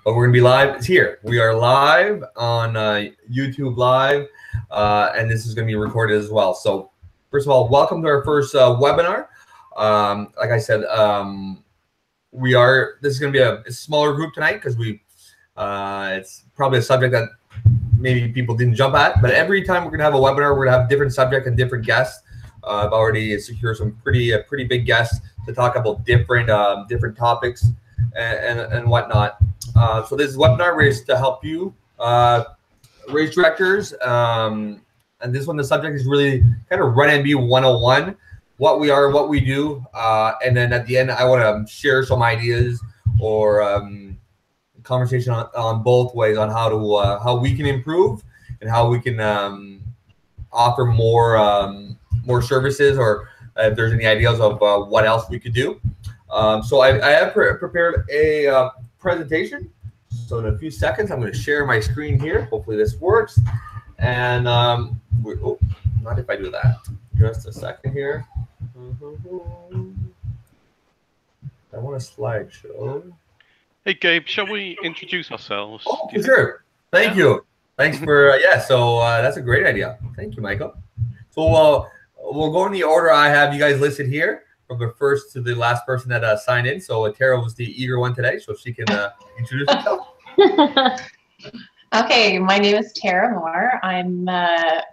but we're going to be live. It's here. We are live on YouTube Live, and this is going to be recorded as well. So first of all, welcome to our first webinar. Like I said, this is going to be a smaller group tonight because it's probably a subject that maybe people didn't jump at, but every time we're going to have a webinar, we're going to have different subject and different guests. I've already secured some pretty big guests to talk about different topics and whatnot. So this webinar is to help you race directors, and this one, the subject is really kind of RunNB 101, what we are, what we do, and then at the end, I want to share some ideas or conversation on both ways on how we can improve and how we can offer more services, or if there's any ideas of what else we could do. So I have prepared a presentation. So in a few seconds, I'm going to share my screen here. Hopefully this works. And not if I do that. Just a second here. I want a slideshow. Hey, Gabe, shall we introduce ourselves? Oh, sure. Thank you. Thanks for, so that's a great idea. Thank you, Michael. So we'll go in the order I have you guys listed here, from the first to the last person that signed in. So Tara was the eager one today, so she can introduce herself. Okay, my name is Tara Moore. I'm a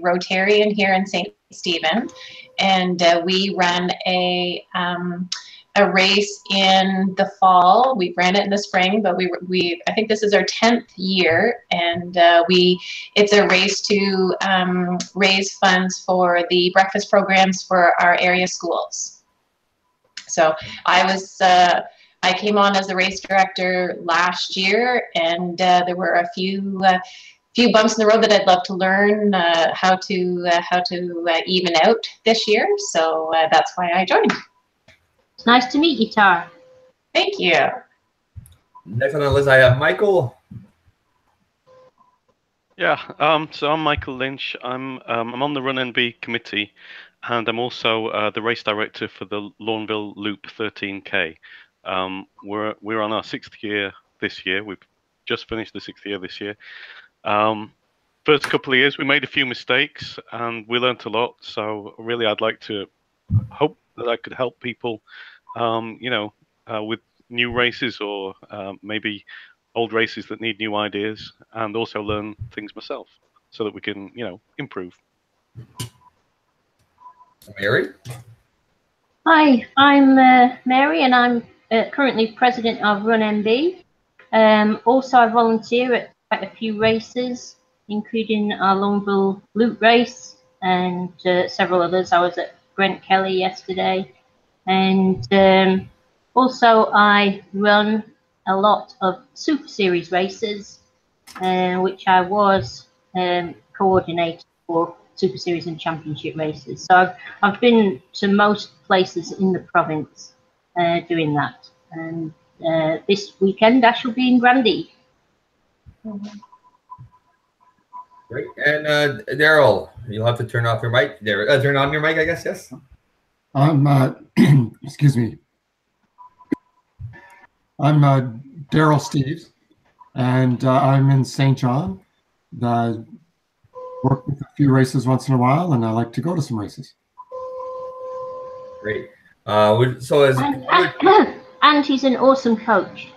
Rotarian here in St. Stephen, and we run a race in the fall. We ran it in the spring, but I think this is our 10th year, and it's a race to raise funds for the breakfast programs for our area schools. So I came on as the race director last year, and there were a few bumps in the road that I'd love to learn how to even out this year. So that's why I joined. It's nice to meet you, Tara. Thank you. Next on the list, I have Michael. Yeah, so I'm Michael Lynch. I'm on the RunNB committee, and I'm also the race director for the Lawnville Loop 13K. We're on our 6th year this year. We've just finished the 6th year this year. First couple of years, we made a few mistakes, and we learned a lot. So really, I'd like to hope that I could help people, with new races or maybe old races that need new ideas, and also learn things myself so that we can, improve. Mary? Hi, I'm Mary, and I'm currently president of RunNB. Also, I volunteer at quite a few races, including our Lawnville Loop race and several others. I was at Brent Kelly yesterday, and also I run a lot of Super Series races, which I was coordinator for Super Series and Championship races. So I've been to most places in the province doing that, and this weekend I shall be in Grandy. Great. And Daryl, you'll have to turn off your mic. Turn on your mic, I guess. Yes. I'm excuse me. I'm Daryl Steves, and I'm in St. John. I work with a few races once in a while, and I like to go to some races. Great. So as and he's an awesome coach.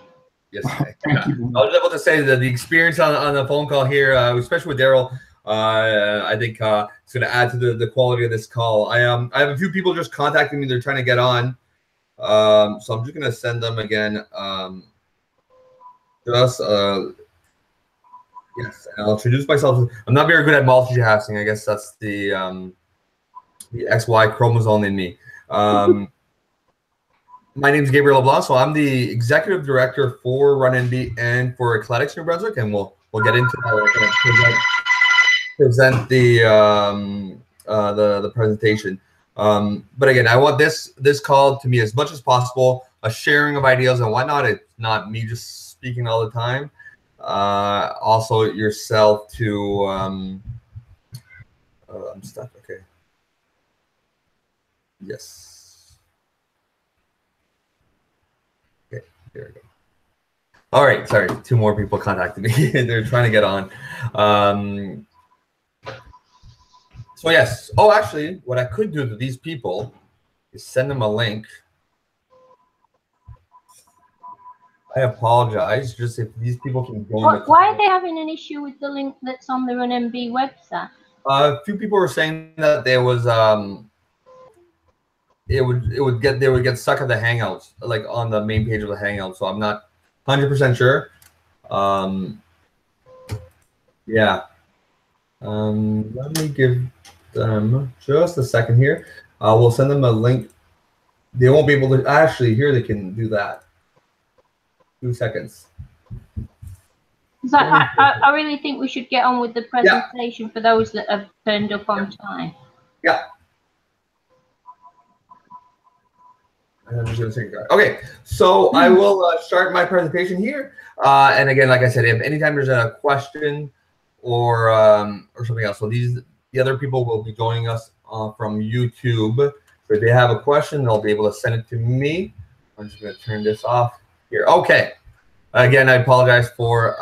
Yes, thank you. I was able to say that the experience on the phone call here, especially with Daryl, I think it's going to add to the quality of this call. I have a few people just contacting me; they're trying to get on, so I'm just going to send them again. Yes, and I'll introduce myself. I'm not very good at multitasking. I guess that's the XY chromosome in me. My name is Gabriel LeBlanc, so I'm the executive director for RunNB and for Athletics New Brunswick, and we'll get into that. Present the presentation. But again, I want this call to be as much as possible a sharing of ideas and whatnot. It's not me just speaking all the time. Also yourself to I'm stuck. Okay. Yes. Okay, there we go. All right, sorry, 2 more people contacted me. They're trying to get on. So yes. Oh, actually, what I could do to these people is send them a link. I apologize. Just if these people can go. Why are they having an issue with the link that's on the RunNB website? A few people were saying that there was they would get stuck at the Hangouts, like on the main page of the Hangout. So I'm not 100% sure. Yeah. Let me give them just a second here. We'll send them a link. They won't be able to actually here. They can do that. 2 seconds. So I really think we should get on with the presentation for those that have turned up on time. Yeah. I'm just gonna take a Okay, so I will start my presentation here. And again, like I said, if anytime there's a question or something else, so the other people will be joining us from YouTube. So if they have a question, they'll be able to send it to me. I'm just gonna turn this off here. Okay. Again, I apologize for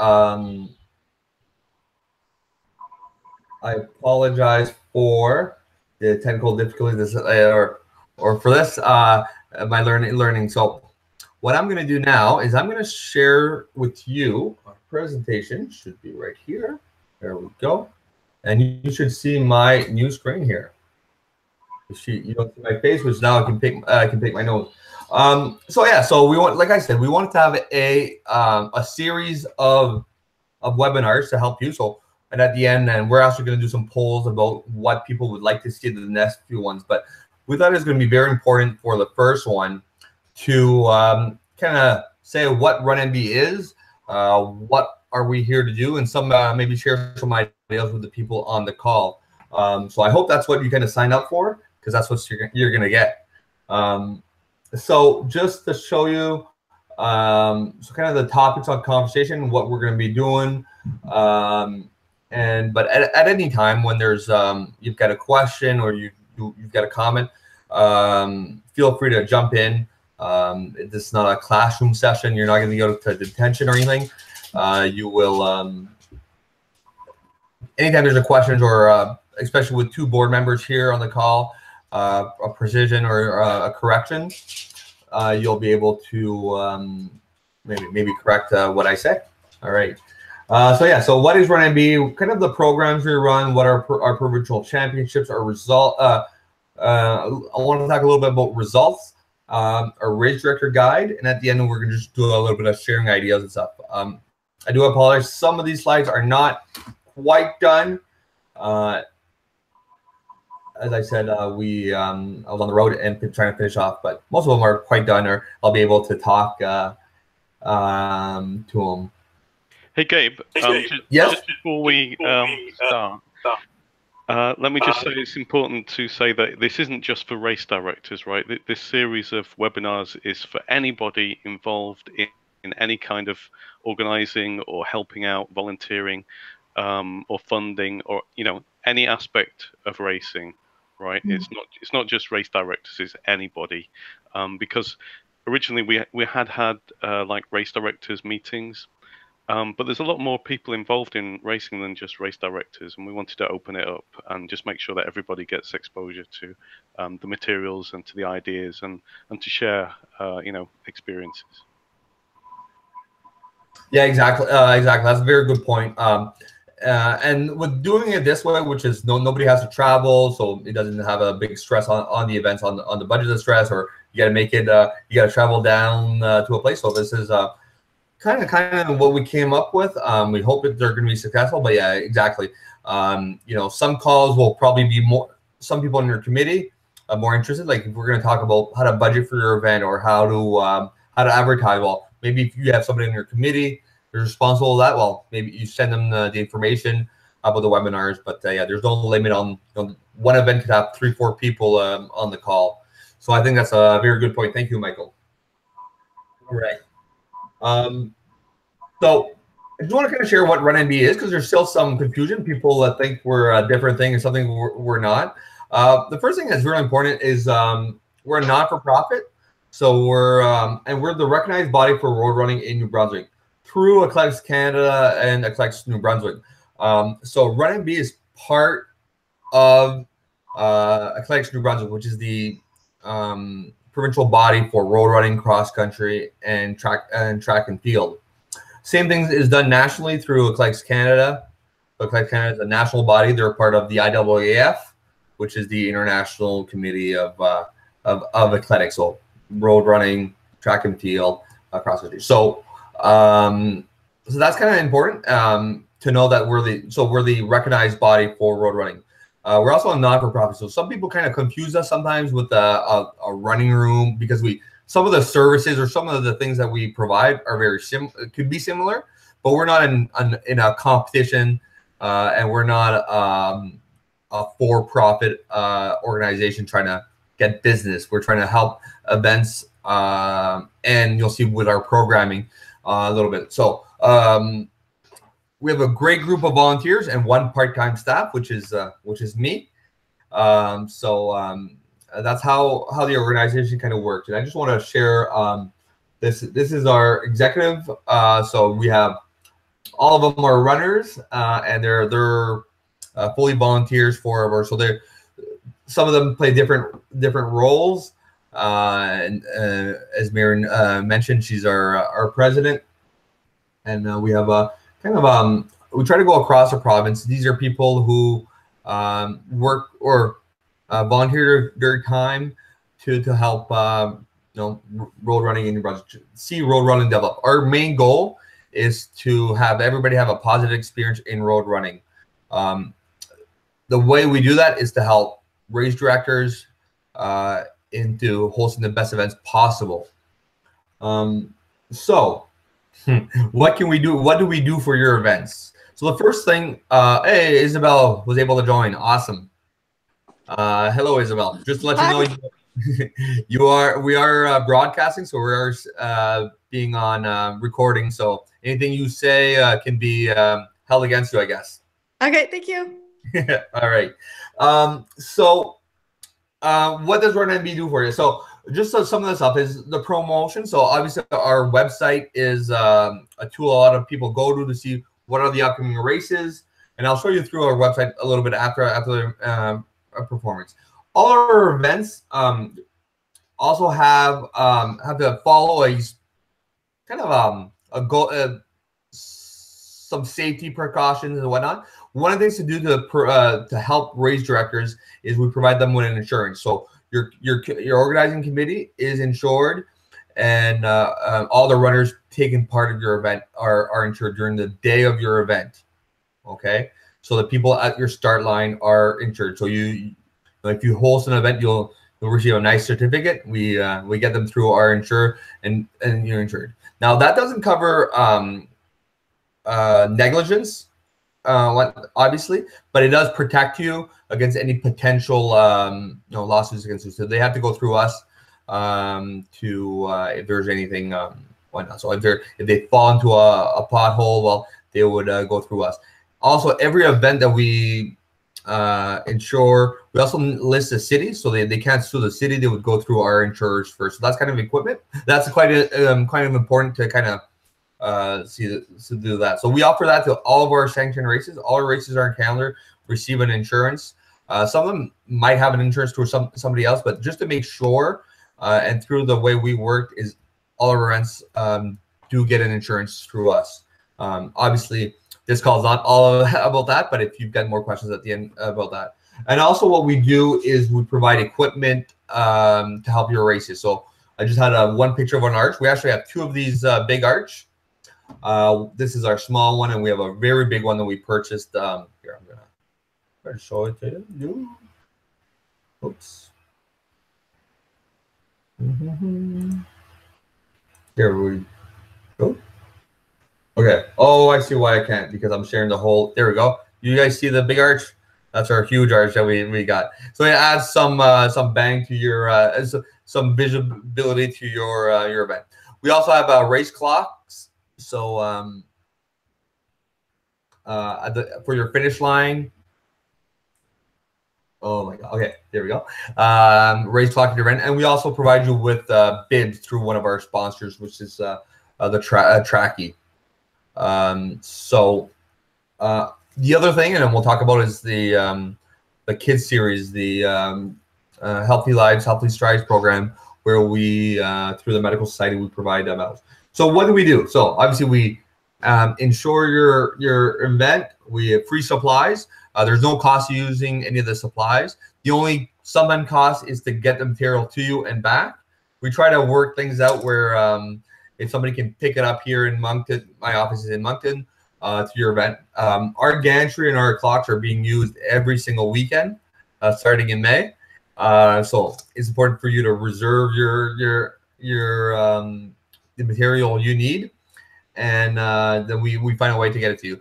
the technical difficulties or for this my learning. So what I'm going to do now is I'm going to share with you our presentation. Should be right here. There we go. And you should see my new screen here. You don't see my face, which now I can pick my nose. So yeah, so we want, like I said, we wanted to have a series of webinars to help you. So, and at the end, and we're actually going to do some polls about what people would like to see in the next few ones. But we thought it was going to be very important for the first one to kind of say what RunNB is, what are we here to do, and some maybe share some ideas with the people on the call. So I hope that's what you kind of sign up for, because that's what you're going to get. So just to show you, so kind of the topics on conversation, what we're going to be doing, but at any time when there's you've got a question or you've got a comment, feel free to jump in. This is not a classroom session. You're not going to go to detention or anything. You will anytime there's a question, or especially with 2 board members here on the call, a precision or a correction, you'll be able to maybe correct what I say. All right. So yeah, so what is RunNB? Kind of the programs we run, what are our provincial championships, our result. I want to talk a little bit about results, our race director guide, and at the end we're going to just do a little bit of sharing ideas and stuff. I do apologize. Some of these slides are not quite done. As I said, I was on the road and trying to finish off, but most of them are quite done, or I'll be able to talk to them. Hey, Gabe. Yes? Just before we start, let me just say it's important to say that this isn't just for race directors, right? This series of webinars is for anybody involved in any kind of organizing or helping out, volunteering, or funding, or any aspect of racing. Right, it's not just race directors; it's anybody. Because originally we had like race directors meetings, but there's a lot more people involved in racing than just race directors, and we wanted to open it up and just make sure that everybody gets exposure to the materials and to the ideas, and to share experiences. Yeah, exactly. Exactly. That's a very good point. And with doing it this way, which is nobody has to travel, so it doesn't have a big stress on the events, on the budget of stress, or you got to make it, you got to travel down to a place. So this is kind of what we came up with. We hope that they're going to be successful, but yeah, exactly. Some calls will probably be some people in your committee are more interested. Like if we're going to talk about how to budget for your event or how to advertise. Well, maybe if you have somebody in your committee who's responsible for that, well, maybe you send them the information about the webinars. But yeah, there's no limit on one event could have 3-4 people on the call. So I think that's a very good point. Thank you, Michael. All right. So I just want to kind of share what RunNB is, because there's still some confusion. People think we're a different thing and something we're not. The first thing that's really important is we're a not-for-profit. So we're the recognized body for road running in New Brunswick. through Athletics Canada and Athletics New Brunswick. So RunNB is part of Athletics New Brunswick, which is the provincial body for road running, cross country, and track and field. Same thing is done nationally through Athletics Canada. Athletics Canada is a national body. They're part of the IAAF, which is the International Committee of athletics, so road running, track and field, cross country. So so that's kind of important to know that we're the recognized body for road running. We're also a non-for-profit, so some people kind of confuse us sometimes with a running room, because some of the services or some of the things that we provide are very could be similar, but we're not in a competition, and we're not a for-profit organization trying to get business. We're trying to help events, and you'll see with our programming a little bit. So we have a great group of volunteers and one part-time staff, which is me. That's how the organization kind of works. And I just want to share this is our executive. So we have all of them are runners, and they're fully volunteers for. So some of them play different roles. And as Maren mentioned, she's our president, and we have a kind of we try to go across the province. These are people who work or volunteer their time to help road running in New Brunswick, see road running develop. Our main goal is to have everybody have a positive experience in road running. The way we do that is to help race directors into hosting the best events possible. What can we do? What do we do for your events? So the first thing, hey, Isabel was able to join. Awesome. Hello, Isabel. Just to let you know, we are broadcasting, so we are being on recording. So anything you say can be held against you, I guess. Okay, thank you. All right. What does RunNB do for you? So just to sum this up is the promotion. So obviously our website is a tool a lot of people go to see what are the upcoming races, and I'll show you through our website a little bit after the performance. All our events also have to follow a kind of a goal, some safety precautions and whatnot. One of the things to do to help race directors is we provide them with an insurance. So your organizing committee is insured, and all the runners taking part of your event are insured during the day of your event. Okay, so the people at your start line are insured. So if you host an event, you'll receive a nice certificate. We get them through our insurer, and you're insured. Now that doesn't cover negligence, obviously, but it does protect you against any potential lawsuits against you. So they have to go through us if there's anything whatnot. So if they fall into a pothole, well, they would go through us. Also, every event that we insure, we also list the city, so they can't sue the city. They would go through our insurers first. So that's kind of equipment. That's quite important to kind of do that. So we offer that to all of our sanctioned races. All our races are on calendar, receive an insurance. Some of them might have an insurance through somebody else, but just to make sure, and through the way we work, is all our events do get an insurance through us. Obviously, this call is not all about that, but if you've got more questions at the end about that. And also what we do is we provide equipment to help your races. So I just had one picture of an arch. We actually have two of these big arch. This is our small one, and we have a very big one that we purchased. Here, I'm gonna try to show it to you. Oops. There we go. Okay. Oh, I see why I can't, because I'm sharing the whole. There we go. You guys see the big arch? That's our huge arch that we got. So it adds some bang to your some visibility to your event. We also have race clocks. So for your finish line. Oh my God. Okay, there we go. Race clock at your event, and we also provide you with bibs through one of our sponsors, which is the Tracky. The other thing, and then we'll talk about, is the kids series, the Healthy Lives, Healthy Strides program, where we through the medical society we provide medals. So what do we do? So obviously we insure your event. We have free supplies. There's no cost using any of the supplies. The only sometimes cost is to get the material to you and back. We try to work things out where if somebody can pick it up here in Moncton, my office is in Moncton, to your event. Our gantry and our clocks are being used every single weekend, starting in May. So it's important for you to reserve the material you need, and then we find a way to get it to you.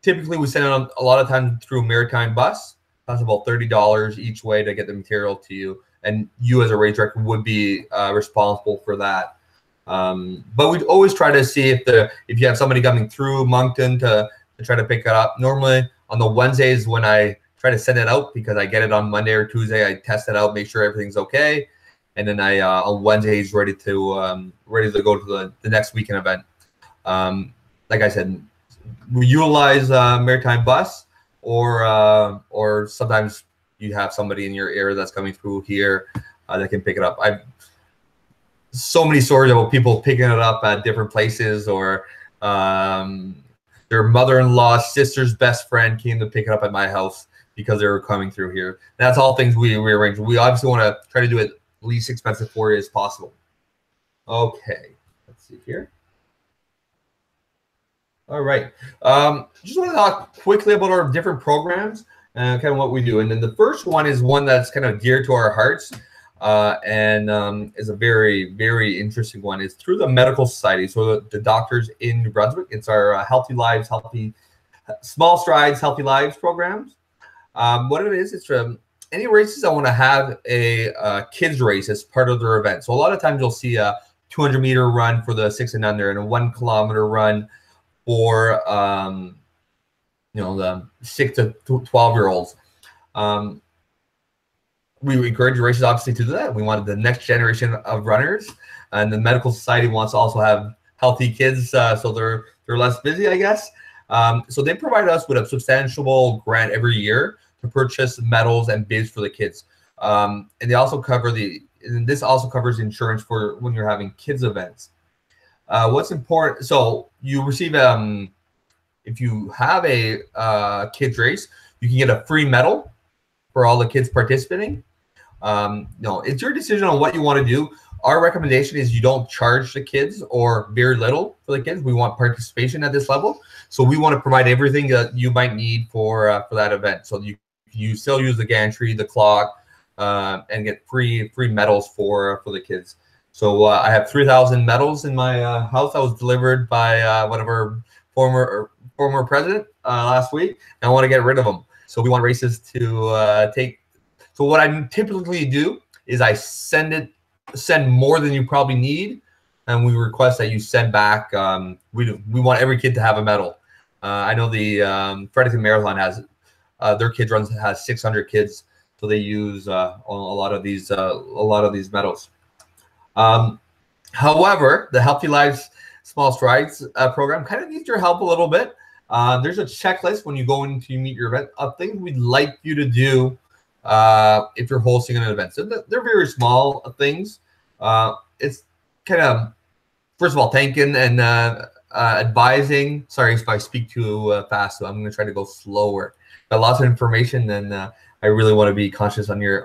Typically, we send it a lot of times through maritime bus. That's about $30 each way to get the material to you, and you as a race director would be responsible for that. But we'd always try to see if you have somebody coming through Moncton to try to pick it up. Normally on the Wednesdays when I try to send it out, because I get it on Monday or Tuesday, I test it out, make sure everything's okay, and then I on Wednesdays ready to go to the next weekend event. Like I said, we utilize maritime bus, or sometimes you have somebody in your area that's coming through here that can pick it up. I've so many stories about people picking it up at different places, or their mother-in-law's sister's best friend came to pick it up at my house because they were coming through here. And that's all things we rearrange. We obviously want to try to do it least expensive for you as possible. Okay, let's see here. All right. Just want to talk quickly about our different programs and kind of what we do. And then the first one is one that's kind of dear to our hearts, and is a very, very interesting one. It's through the medical society. So the doctors in New Brunswick. It's our Healthy Lives, Small Strides, Healthy Lives programs. What it is, it's from any races that want to have a kids race as part of their event. So a lot of times you'll see a 200-meter run for the 6 and under, and a 1 kilometer run for the 6 to 12-year-olds. We encourage races obviously to do that. We wanted the next generation of runners, and the medical society wants to also have healthy kids, so they're less busy, I guess. So they provide us with a substantial grant every year to purchase medals and bibs for the kids, and they also cover this also covers insurance for when you're having kids events. What's important, so you receive if you have a kids race, you can get a free medal for all the kids participating. It's your decision on what you want to do. Our recommendation is you don't charge the kids, or very little for the kids. We want participation at this level, so we want to provide everything that you might need for that event. So you still use the gantry, the clock, and get free medals for the kids. So I have 3,000 medals in my house that was delivered by one of our former president last week, and I want to get rid of them. So we want races to take. So what I typically do is I send more than you probably need, and we request that you send back. We want every kid to have a medal. I know the Fredericton Marathon has their kids runs has 600 kids, so they use a lot of these medals. However, the Healthy Lives Small Strides program kind of needs your help a little bit. There's a checklist when you go in to meet your event of things we'd like you to do if you're hosting an event. So they're very small things. It's kind of, first of all, thanking and advising. Sorry if I speak too fast, so I'm going to try to go slower. Got lots of information, and I really want to be conscious on your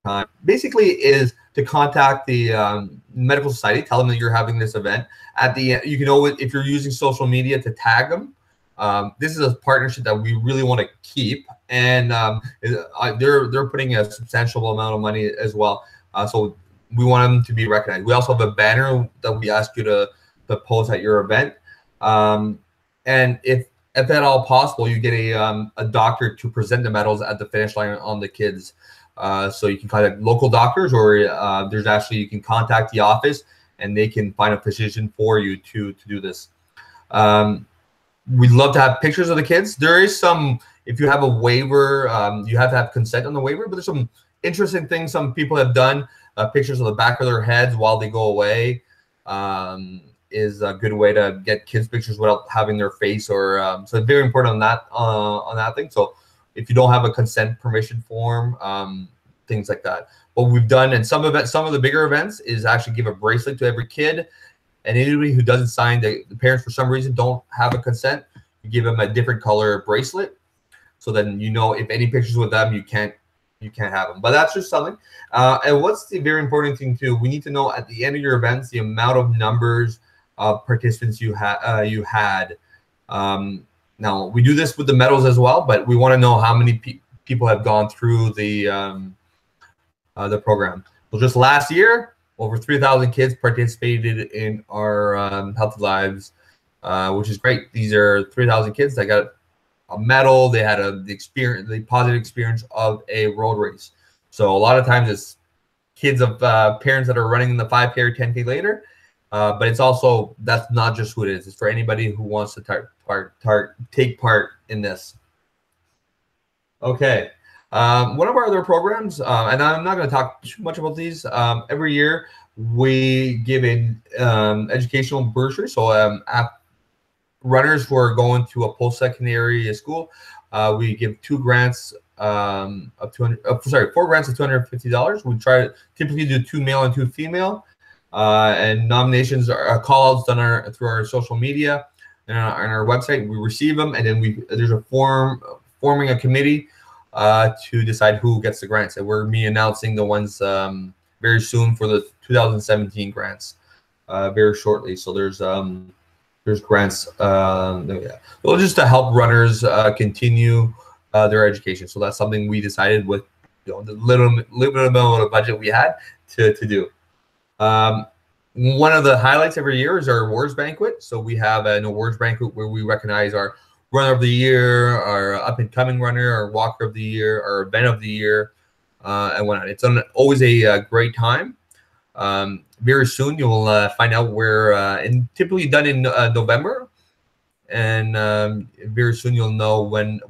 time. Basically, is to contact the medical society, tell them that you're having this event. At the end, you can always, if you're using social media, to tag them. This is a partnership that we really want to keep, and they're putting a substantial amount of money as well. So we want them to be recognized. We also have a banner that we ask you to post at your event, and if at all possible, you get a doctor to present the medals at the finish line on the kids. So you can contact local doctors, or there's actually, you can contact the office and they can find a physician for you to do this. We'd love to have pictures of the kids. There is some, if you have a waiver, you have to have consent on the waiver, but there's some interesting things some people have done, pictures of the back of their heads while they go away. is a good way to get kids pictures without having their face or so it's very important on that thing. So if you don't have a consent permission form, things like that. What we've done in some of the bigger events is actually give a bracelet to every kid, and anybody who doesn't sign, the parents for some reason don't have a consent, you give them a different color bracelet, so then you know if any pictures with them, you can't have them. But that's just something. And what's the very important thing too? We need to know at the end of your events the amount of numbers of participants you had. Now we do this with the medals as well, but we want to know how many people have gone through the program. So just last year, over 3,000 kids participated in our Healthy Lives, which is great. These are 3,000 kids that got a medal. They had the positive experience of a road race. So a lot of times it's kids of parents that are running the 5K or 10K later, but it's also, that's not just who it is. It's for anybody who wants to take part in this. Okay. One of our other programs, and I'm not going to talk too much about these. Every year we give an educational bursary. So runners who are going to a post-secondary school, we give 2 grants of 4 grants of $250. We try to typically do 2 male and 2 female, and nominations are call-outs done through our social media and on our website. We receive them, and then there's a forming a committee to decide who gets the grants, and we're announcing the ones very soon for the 2017 grants very shortly. So there's grants well, just to help runners continue their education. So that's something we decided with the little bit of budget we had to do. One of the highlights every year is our awards banquet. So we have an awards banquet where we recognize our runner of the year, our up and coming runner, our walker of the year, our event of the year, and whatnot. It's always a great time. Very soon you'll find out where, and typically done in November, and very soon you'll know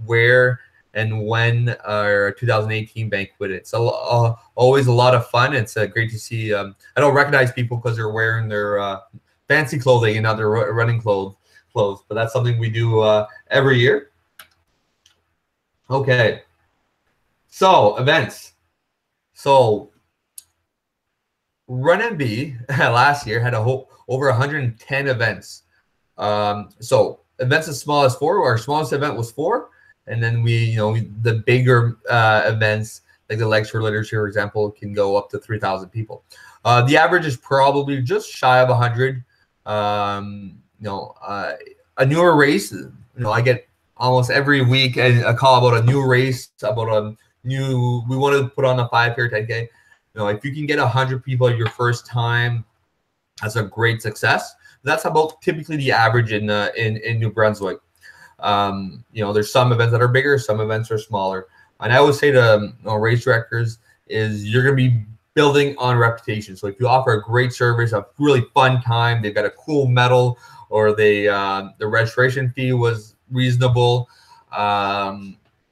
where and when our 2018 banquet. It's always a lot of fun. It's great to see. I don't recognize people because they're wearing their fancy clothing and not their running clothes, but that's something we do every year. Okay, so events. So RunNB last year had over 110 events. So events as small as 4. Our smallest event was 4, and then the bigger events like the Legs for Literacy, for example, can go up to 3,000 people. The average is probably just shy of 100. A newer race, I get almost every week a call about a new race, about we want to put on a 5K or 10K. If you can get 100 people your first time, that's a great success. That's about typically the average in New Brunswick. There's some events that are bigger, some events are smaller. And I always say to race directors is you're going to be building on reputation. So if you offer a great service, a really fun time, they've got a cool medal, or the registration fee was reasonable,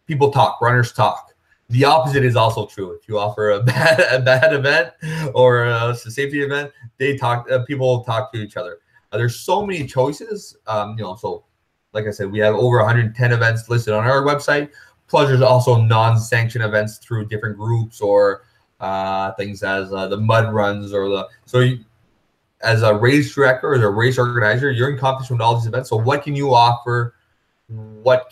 people talk, runners talk. The opposite is also true. If you offer a bad event or a safety event, people talk to each other. There's so many choices. So like I said, we have over 110 events listed on our website. Plus, there's also non-sanctioned events through different groups or things as the mud runs or as a race director or as a race organizer, you're in competition with all these events. So what can you offer? Or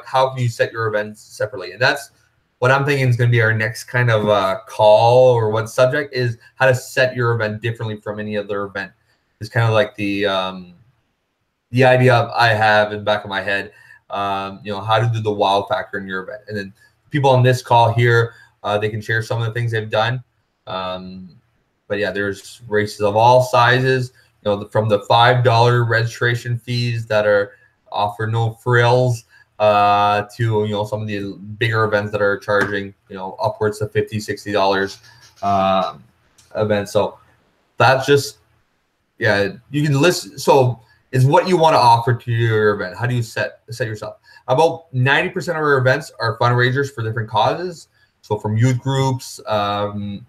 how can you set your events separately? And that's what I'm thinking is going to be our next kind of call, or what subject is how to set your event differently from any other event. It's kind of like the idea I have in the back of my head, how to do the wow factor in your event. And then people on this call here, they can share some of the things they've done. But yeah, there's races of all sizes, from the $5 registration fees that offer no frills, to some of the bigger events that are charging upwards of $50, $60 events. So that's just, yeah, you can list. So it's what you want to offer to your event. How do you set yourself? About 90% of our events are fundraisers for different causes. So from youth groups, a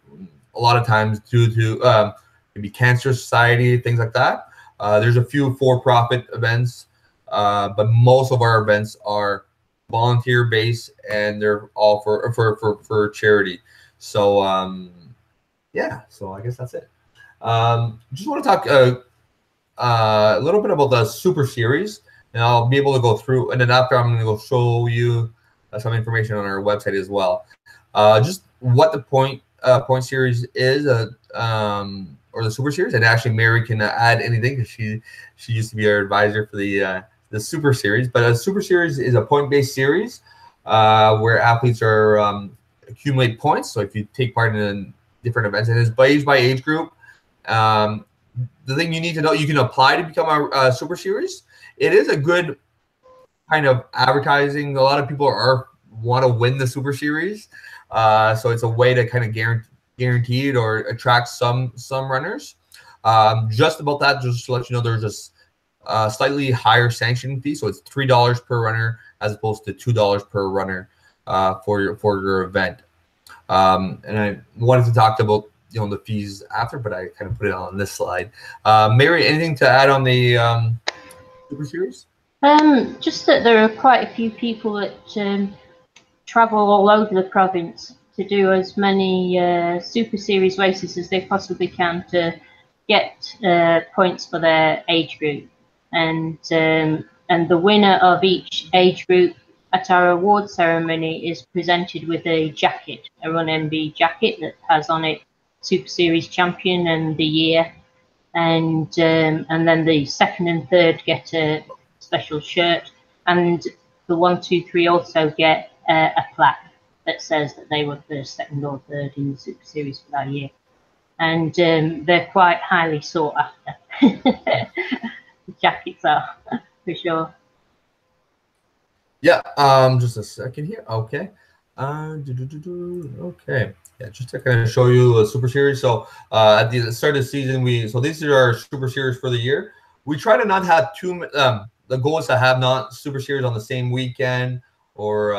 lot of times due to maybe Cancer Society, things like that. There's a few for-profit events, but most of our events are volunteer based, and they're all for charity. So yeah, so I guess that's it. Just want to talk a little bit about the Super Series, and I'll be able to go through, and then after I'm going to go show you some information on our website as well. Just what the point series is, or the Super Series, and actually Mary can add anything because she used to be our advisor for the Super Series. But a Super Series is a point-based series where athletes are accumulate points. So if you take part in different events, and it's by age group. The thing you need to know, you can apply to become a Super Series. It is a good kind of advertising. A lot of people want to win the Super Series, so it's a way to kind of guarantee it or attract some runners. Just about that, just to let you know, there's a slightly higher sanctioning fee, so it's $3 per runner as opposed to $2 per runner for your event. And I wanted to talk about the fees after, but I kind of put it on this slide. Mary, anything to add on the Super Series? Just that there are quite a few people that travel all over the province to do as many Super Series races as they possibly can to get points for their age group, and the winner of each age group at our award ceremony is presented with a jacket, a RunNB jacket that has on it Super Series champion and the year, and then the second and third get a special shirt, and the 1, 2, 3 also get a plaque that says that they were first, second, or third in the Super Series for that year, and they're quite highly sought after. The jackets are, for sure. Yeah. Just a second here. Okay. Okay. Yeah, just to kind of show you a Super Series. So at the start of the season, these are our Super Series for the year. We try to not have the goal is to have not Super Series on the same weekend, or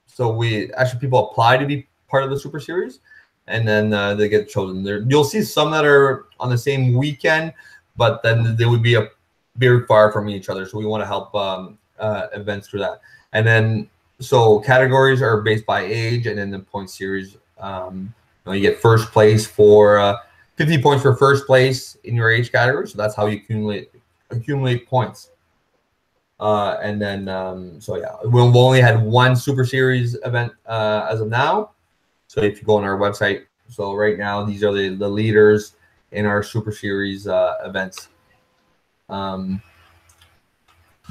so we actually people apply to be part of the Super Series, and then they get chosen. You'll see some that are on the same weekend, but then they would be very far from each other. So we want to help events through that, and then. So categories are based by age, and then the point series, you get first place for 50 points for first place in your age category. So that's how you accumulate points. And then, so yeah, we've only had one Super Series event as of now. So if you go on our website, so right now these are the leaders in our Super Series events. But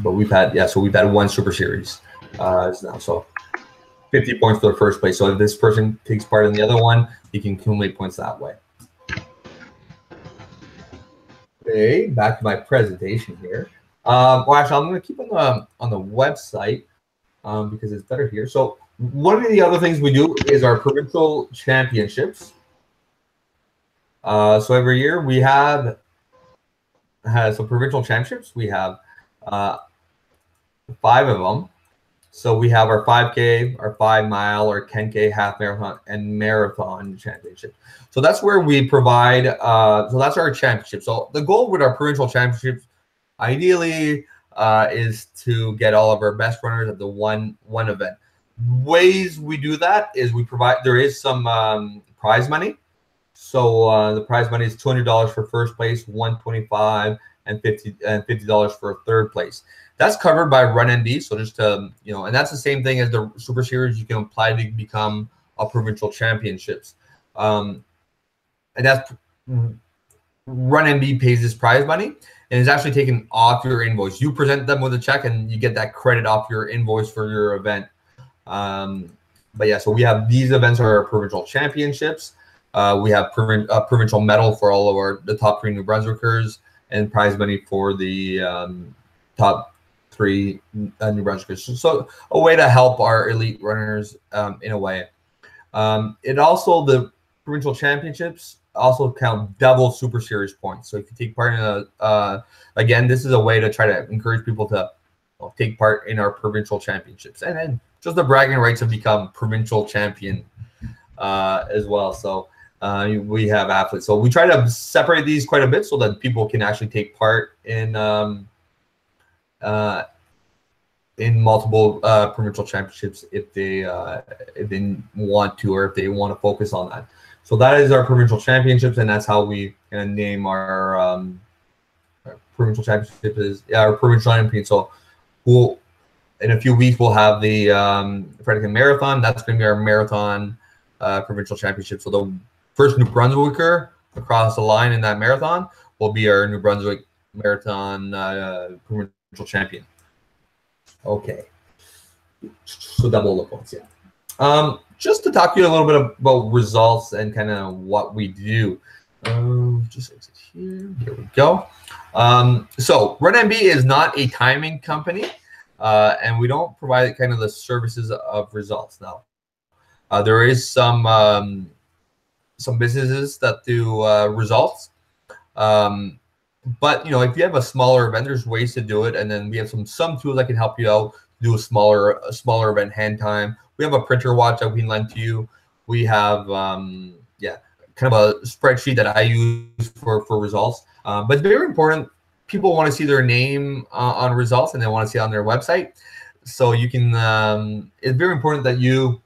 we've had one Super Series. Now, so 50 points for the first place. So if this person takes part in the other one, he can accumulate points that way. Okay, back to my presentation here. Well, actually, I'm going to keep on the website because it's better here. So one of the other things we do is our provincial championships. So every year we have some provincial championships. We have 5 of them. So we have our 5K, our 5 mile, our 10K, half marathon, and marathon championship. So that's where we provide. So that's our championship. So the goal with our provincial championships, ideally, is to get all of our best runners at the one event. Ways we do that is we provide. There is some prize money. So the prize money is $200 for first place, $125, and $50 for third place. That's covered by RunNB. So just and that's the same thing as the Super Series. You can apply to become a provincial championships, and that's RunNB pays this prize money, and it's actually taken off your invoice. You present them with a check, and you get that credit off your invoice for your event. But yeah, so we have these events are our provincial championships. We have provincial medal for all of the top 3 New Brunswickers, and prize money for the top 3 New Brunswickers. So a way to help our elite runners in a way. It also, the provincial championships also count double Super Series points. So if you take part in again, this is a way to try to encourage people to take part in our provincial championships, and then just the bragging rights have become provincial champion as well. So we have athletes. So we try to separate these quite a bit so that people can actually take part in multiple provincial championships if they want to, or if they want to focus on that. So that is our provincial championships, and that's how we kind of name our provincial championship is our provincial champion. So we'll in a few weeks we'll have the Fredericton Marathon. That's going to be our marathon provincial championship. So the first New Brunswicker across the line in that marathon will be our New Brunswick Marathon provincial champion. Okay, so double the points, yeah. Just to talk to you a little bit about results and kind of what we do. Just exit here. Here we go. So RunNB is not a timing company, and we don't provide kind of the services of results. Now, there is some businesses that do results. But if you have a smaller event, there's ways to do it, and then we have some tools that can help you out to do a smaller event hand time. We have a printer watch that we can lend to you. We have kind of a spreadsheet that I use for results. But it's very important. People want to see their name on results, and they want to see it on their website. So you can. It's very important that you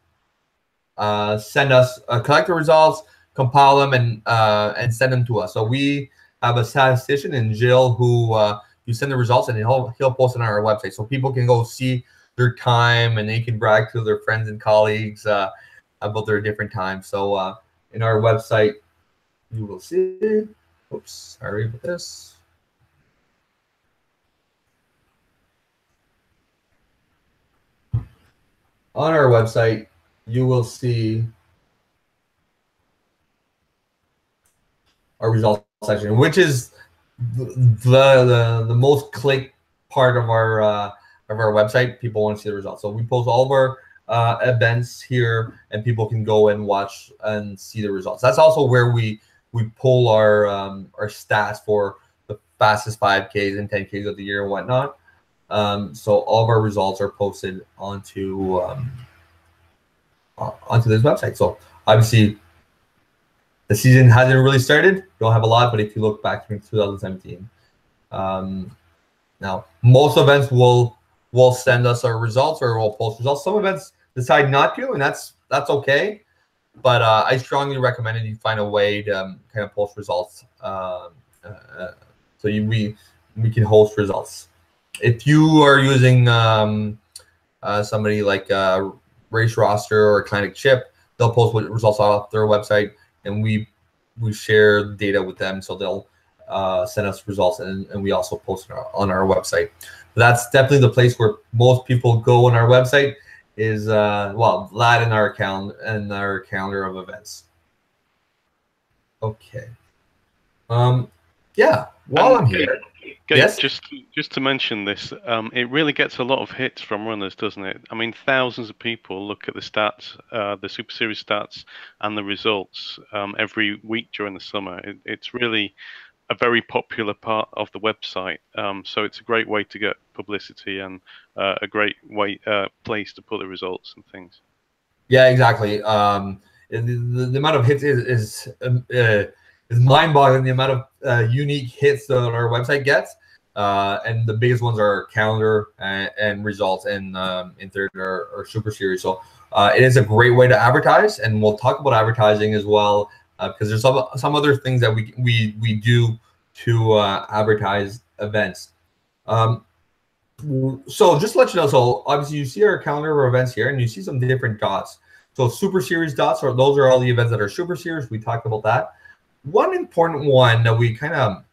send us collect the results, compile them, and send them to us. So we have a statistician in Jill who you send the results, and he'll post it on our website, so people can go see their time, and they can brag to their friends and colleagues about their different times. So in our website, you will see. Oops, sorry about this. On our website, you will see our results section, which is the most clicked part of our website. People want to see the results, so we post all of our events here, and people can go and watch and see the results. That's also where we pull our stats for the fastest 5Ks and 10Ks of the year and whatnot. So all of our results are posted onto this website. So obviously, the season hasn't really started. Don't have a lot, but if you look back to 2017, now most events will send us our results, or we'll post results. Some events decide not to, and that's okay. But I strongly recommend it. You find a way to kind of post results, so we can host results. If you are using somebody like Race Roster or Atlantic Chip, they'll post results off their website, and we share data with them, so they'll send us results, and we also post it on our website. That's definitely the place where most people go on our website is well, that in our calendar of events. Okay. Yeah. While I'm here. Yes? Just to mention this, it really gets a lot of hits from runners, doesn't it? I mean, thousands of people look at the stats, the Super Series stats, and the results every week during the summer. It's really a very popular part of the website, so it's a great way to get publicity and a great place to put the results and things. Yeah, exactly. The amount of hits is mind-boggling. The amount of unique hits that our website gets, and the biggest ones are calendar and results, and in third are Super Series. So it is a great way to advertise, and we'll talk about advertising as well, because there's some other things that we do to advertise events. So just to let you know, so obviously you see our calendar of events here, and you see some different dots. So Super Series dots, those are all the events that are Super Series. We talked about that. One important one that we kind of,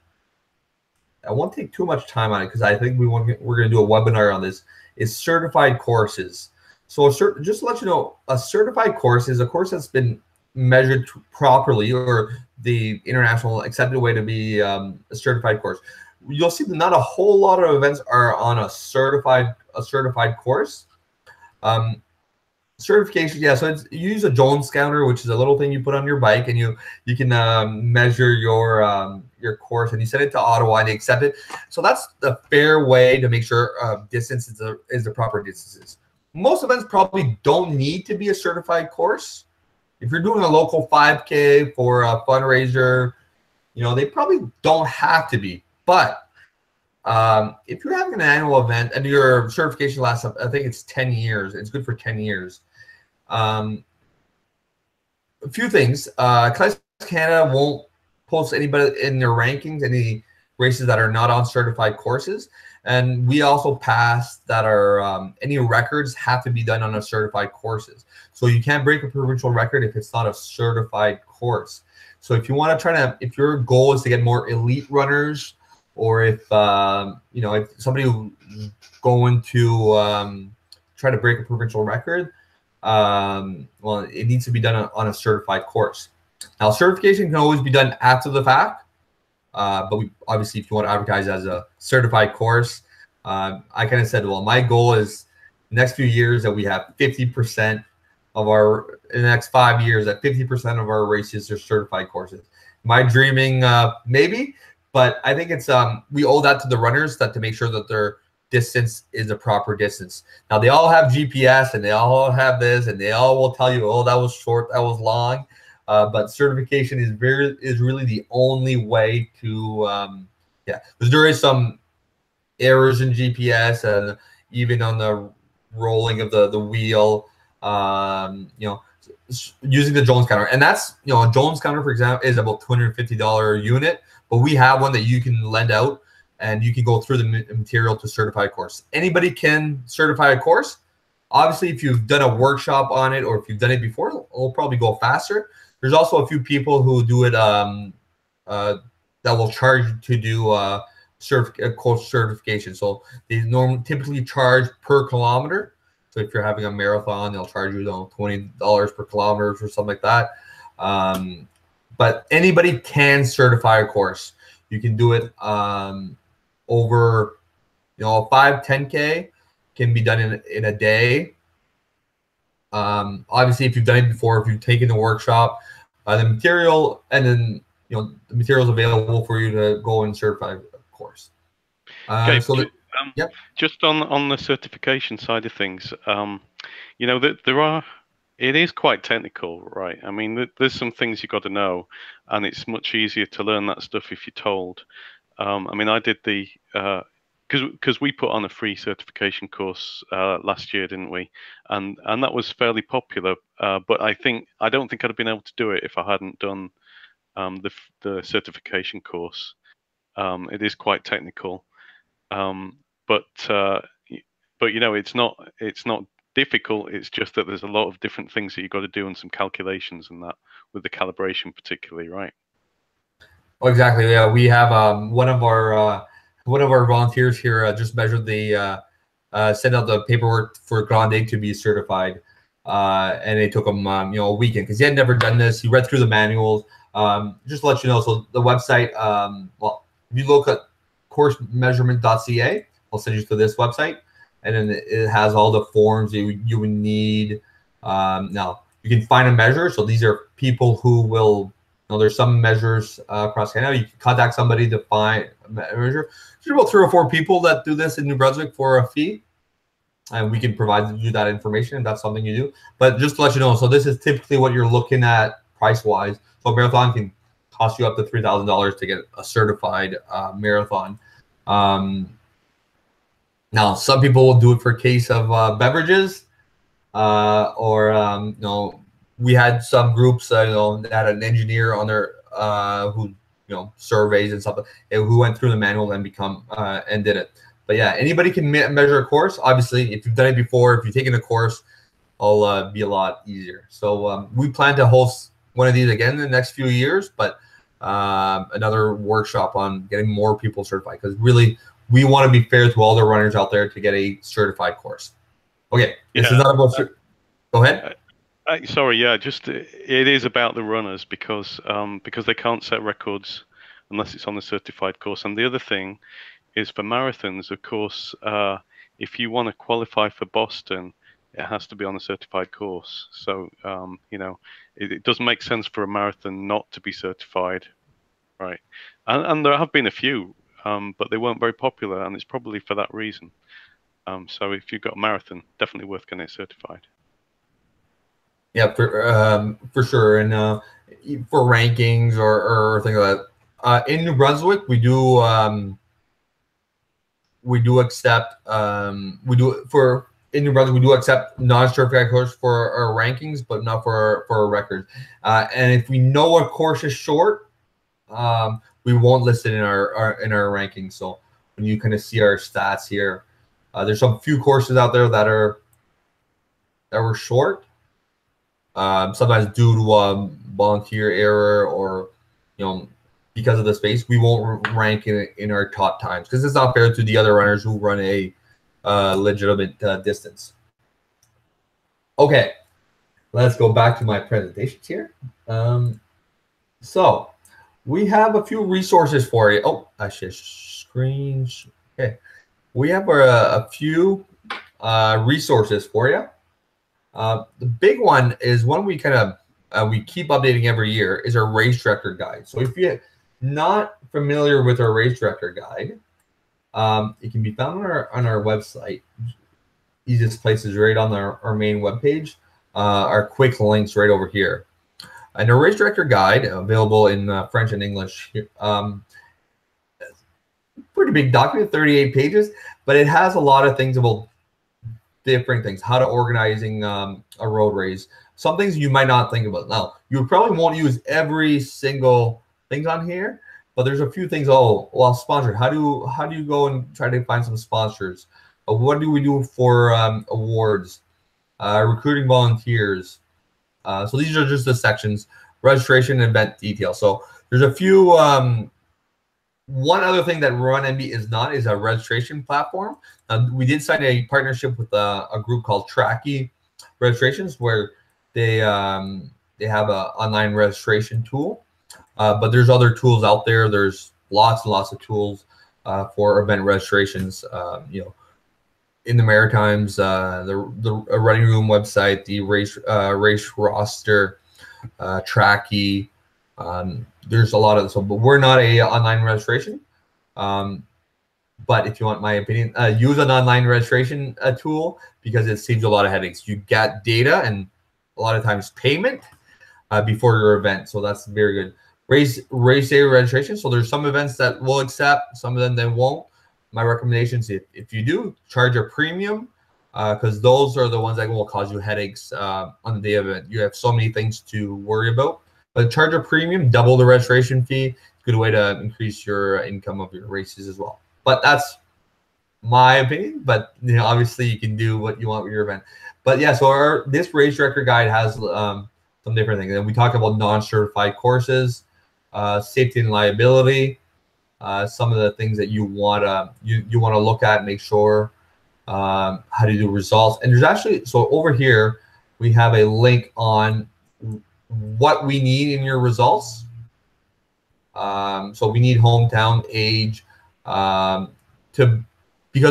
I won't take too much time on it because I think we're going to do a webinar on this, is certified courses. So just to let you know, a certified course is a course that's been measured properly, or the international accepted way to be a certified course. You'll see that not a whole lot of events are on a certified course. Certification, yeah. So you use a Jones counter, which is a little thing you put on your bike, and you can measure your course, and you send it to Ottawa, and they accept it. So that's the fair way to make sure distance is the proper distances. Most events probably don't need to be a certified course. if you're doing a local 5K for a fundraiser, they probably don't have to be. But if you're having an annual event and your certification lasts, I think it's 10 years. It's good for 10 years. A few things. Class Canada won't post anybody in their rankings, any races that are not on certified courses. And we also passed that our any records have to be done on a certified courses. So you can't break a provincial record if it's not a certified course. So if you want to if your goal is to get more elite runners, or if if somebody who's going to try to break a provincial record, well, it needs to be done on a certified course. Now, certification can always be done after the fact, but obviously, if you want to advertise as a certified course, I kind of said, well, my goal is the next few years that we have 50% of our, in the next 5 years, that 50% of our races are certified courses. My dreaming, maybe, but I think it's we owe that to the runners, that to make sure that their distance is a proper distance. Now, they all have GPS and they all have this, and they all will tell you, oh, that was short, that was long. But certification is really the only way to because there is some errors in GPS and even on the rolling of the wheel, using the Jones counter. And that's, a Jones counter, for example, is about $250 a unit, but we have one that you can lend out and you can go through the material to certify a course. Anybody can certify a course. Obviously, if you've done a workshop on it or if you've done it before, it'll probably go faster. There's also a few people who do it that will charge to do course certification. So they typically charge per kilometer. So if you're having a marathon, they'll charge you $20 per kilometer or something like that. But anybody can certify a course. You can do it over, 5-10K can be done in a day. Obviously, if you've done it before, if you've taken the workshop, the material, and then the materials available for you to go and certify a course. Okay, Yep. Just on the certification side of things, that it is quite technical, right? I mean, there's some things you got to know, and it's much easier to learn that stuff if you're told. I mean, I did the because we put on a free certification course last year, didn't we? And that was fairly popular. But I don't think I'd have been able to do it if I hadn't done the certification course. It is quite technical, but it's not difficult. It's just that there's a lot of different things that you've got to do and some calculations and that with the calibration particularly, right? Oh, exactly. Yeah, we have one of our volunteers here just measured sent out the paperwork for RunNB to be certified, and it took him a weekend because he had never done this. He read through the manuals. Just to let you know, so the website, if you look at coursemeasurement.ca, I'll send you to this website, and then it has all the forms you would need. Now you can find a measure. So these are people who will. There's some measures across Canada. You can contact somebody to find a measure. There's about 3 or 4 people that do this in New Brunswick for a fee, and we can provide you that information if that's something you do. But just to let you know, so this is typically what you're looking at price-wise. So a marathon can cost you up to $3,000 to get a certified marathon. Now, some people will do it for a case of beverages, or we had some groups, that had an engineer on their who surveys and stuff, who went through the manual and did it. But yeah, anybody can measure a course. Obviously, if you've done it before, if you've taken a course, it'll be a lot easier. So we plan to host one of these again in the next few years, but another workshop on getting more people certified, because really we want to be fair to all the runners out there to get a certified course. Okay, this is not about. Go ahead. Sorry, yeah, just it is about the runners because they can't set records unless it's on the certified course. And the other thing is for marathons, of course, if you want to qualify for Boston, it has to be on a certified course. So it doesn't make sense for a marathon not to be certified, right? And there have been a few, but they weren't very popular, and it's probably for that reason. So if you've got a marathon, definitely worth getting it certified. Yeah, for sure, and for rankings or things like that. In New Brunswick, we do accept in New Brunswick we do accept non-certified courses for our rankings, but not for our records. And if we know a course is short, we won't list it in our rankings. So when you kind of see our stats here, there's some few courses out there that were short. Sometimes due to volunteer error or because of the space, we won't rank in our top times because it's not fair to the other runners who run a legitimate distance. Okay, let's go back to my presentations here. So we have a few resources for you. Oh, I should screen. Okay, we have a few resources for you. The big one is one we kind of we keep updating every year is our race director guide. So if you're not familiar with our race director guide, it can be found on our website. Easiest place is right on our main webpage. Our quick links right over here. And our race director guide available in French and English. Pretty big document, 38 pages, but it has a lot of things about different things, how to organizing a road race. Some things you might not think about. Now, you probably won't use every single thing on here, but there's a few things. Oh, well, sponsored. How do you go and try to find some sponsors? What do we do for awards? Recruiting volunteers. So these are just the sections. Registration and event details. So there's a few. One other thing that RunNB is not is a registration platform. We did sign a partnership with a group called Tracky Registrations, where they have an online registration tool. But there's other tools out there. There's lots and lots of tools for event registrations. In the Maritimes, the Running Room website, the race roster, Tracky. There's a lot of this, but we're not a online registration. But if you want my opinion, use an online registration tool because it saves you a lot of headaches. You get data and a lot of times payment before your event, so that's very good. Race day registration. So there's some events that will accept, some of them they won't. My recommendations, if you do, charge a premium because those are the ones that will cause you headaches on the day of event. You have so many things to worry about. But charge a premium, double the registration fee. Good way to increase your income of your races as well. But that's my opinion. But obviously you can do what you want with your event. But yeah, so this race director guide has some different things. And we talk about non-certified courses, safety and liability, some of the things that you wanna look at, make sure how to do results. And there's actually over here we have a link on what we need in your results. So we need hometown, age, because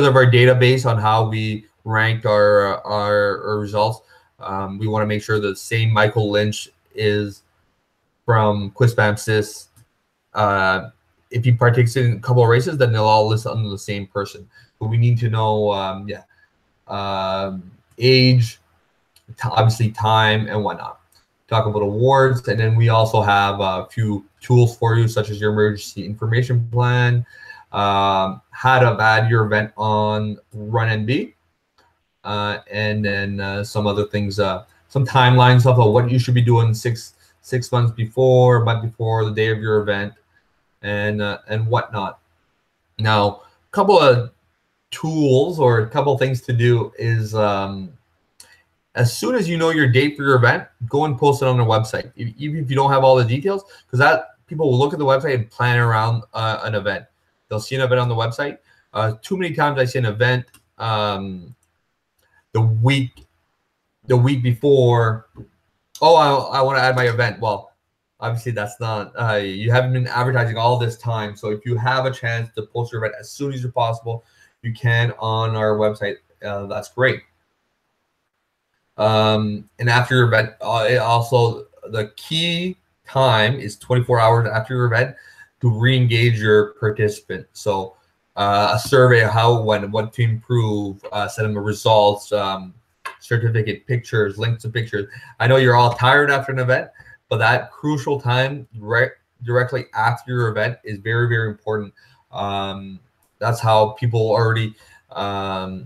of our database on how we ranked our results. We want to make sure the same Michael Lynch is from Quispamsis. If he partakes in a couple of races, then they'll all list under the same person. But we need to know, age, obviously time, and whatnot. Talk about awards, and then we also have a few tools for you, such as your emergency information plan, how to add your event on RunNB, and then some other things, some timelines stuff of what you should be doing six months before, a month before the day of your event, and whatnot. Now, a couple of tools or a couple of things to do is as soon as you know your date for your event, go and post it on the website, even if you don't have all the details, because that people will look at the website and plan around an event. They'll see an event on the website. Too many times I see an event the week before. Oh, I want to add my event. Well, obviously that's not. You haven't been advertising all this time. So if you have a chance to post your event as soon as possible, you can on our website. That's great. And after your event, also the key time is 24 hours after your event to re-engage your participant. So a survey, how, when, what to improve, send them the results, certificate, pictures, links to pictures. I know you're all tired after an event, but that crucial time directly after your event is very, very important. That's how people already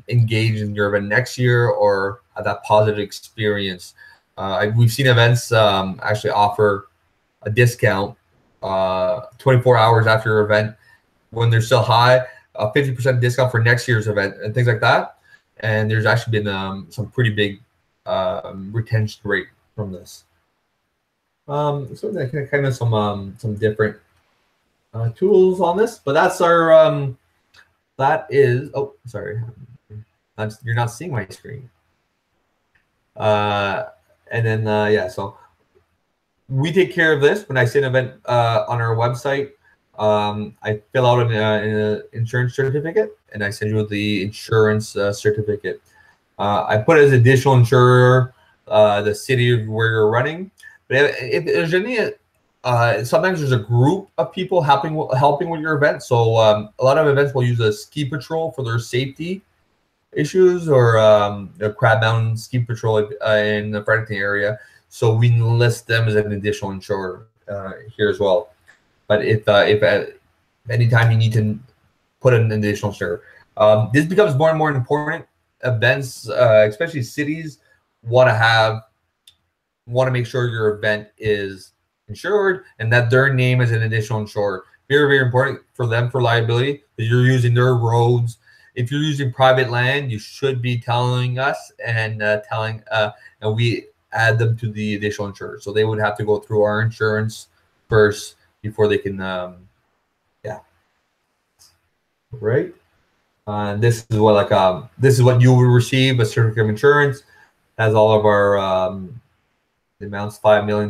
engage in your event next year or have that positive experience. We've seen events actually offer a discount 24 hours after your event when they're still high, a 50% discount for next year's event and things like that. And there's actually been some pretty big retention rate from this. So that kind of some different tools on this, but that's our that is, oh, sorry, you're not seeing my screen. And then yeah, so we take care of this. When I see an event on our website, I fill out an insurance certificate and I send you the insurance certificate. I put as additional insurer the city where you're running. But if there's any, sometimes there's a group of people helping with your event. So a lot of events will use a ski patrol for their safety issues, or the Crab Mountain Ski Patrol in the Fredericton area. So we list them as an additional insurer here as well. But if at any time you need to put an additional insurer, this becomes more and more important. Events, especially cities, want to make sure your event is insured and that their name is an additional insurer. Very, very important for them for liability, because you're using their roads. If you're using private land, you should be telling us and and we add them to the additional insurer. So they would have to go through our insurance first before they can, yeah. Right. This is what this is what you will receive, a certificate of insurance. Has all of our the amounts $5 million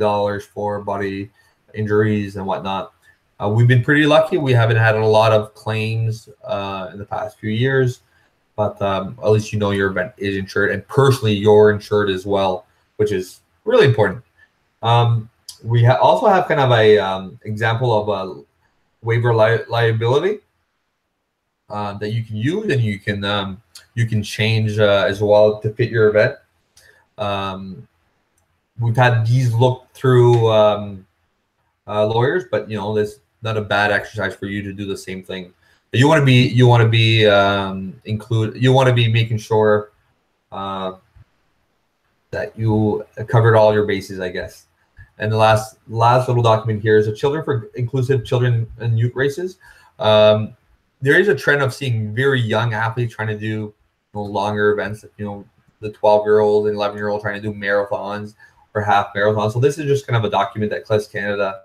for body injuries and whatnot. We've been pretty lucky. We haven't had a lot of claims in the past few years, but at least you know your event is insured, and personally you're insured as well, which is really important. We also have kind of a example of a waiver liability that you can use, and you can change as well to fit your event. We've had these looked through lawyers, but there's not a bad exercise for you to do the same thing. You want to be making sure that you covered all your bases, I guess. And the last little document here is a Children for Inclusive Children and Youth Races. There is a trend of seeing very young athletes trying to do longer events. The 12-year-old and 11-year-old trying to do marathons or half marathons. So this is just kind of a document that Cliffs Canada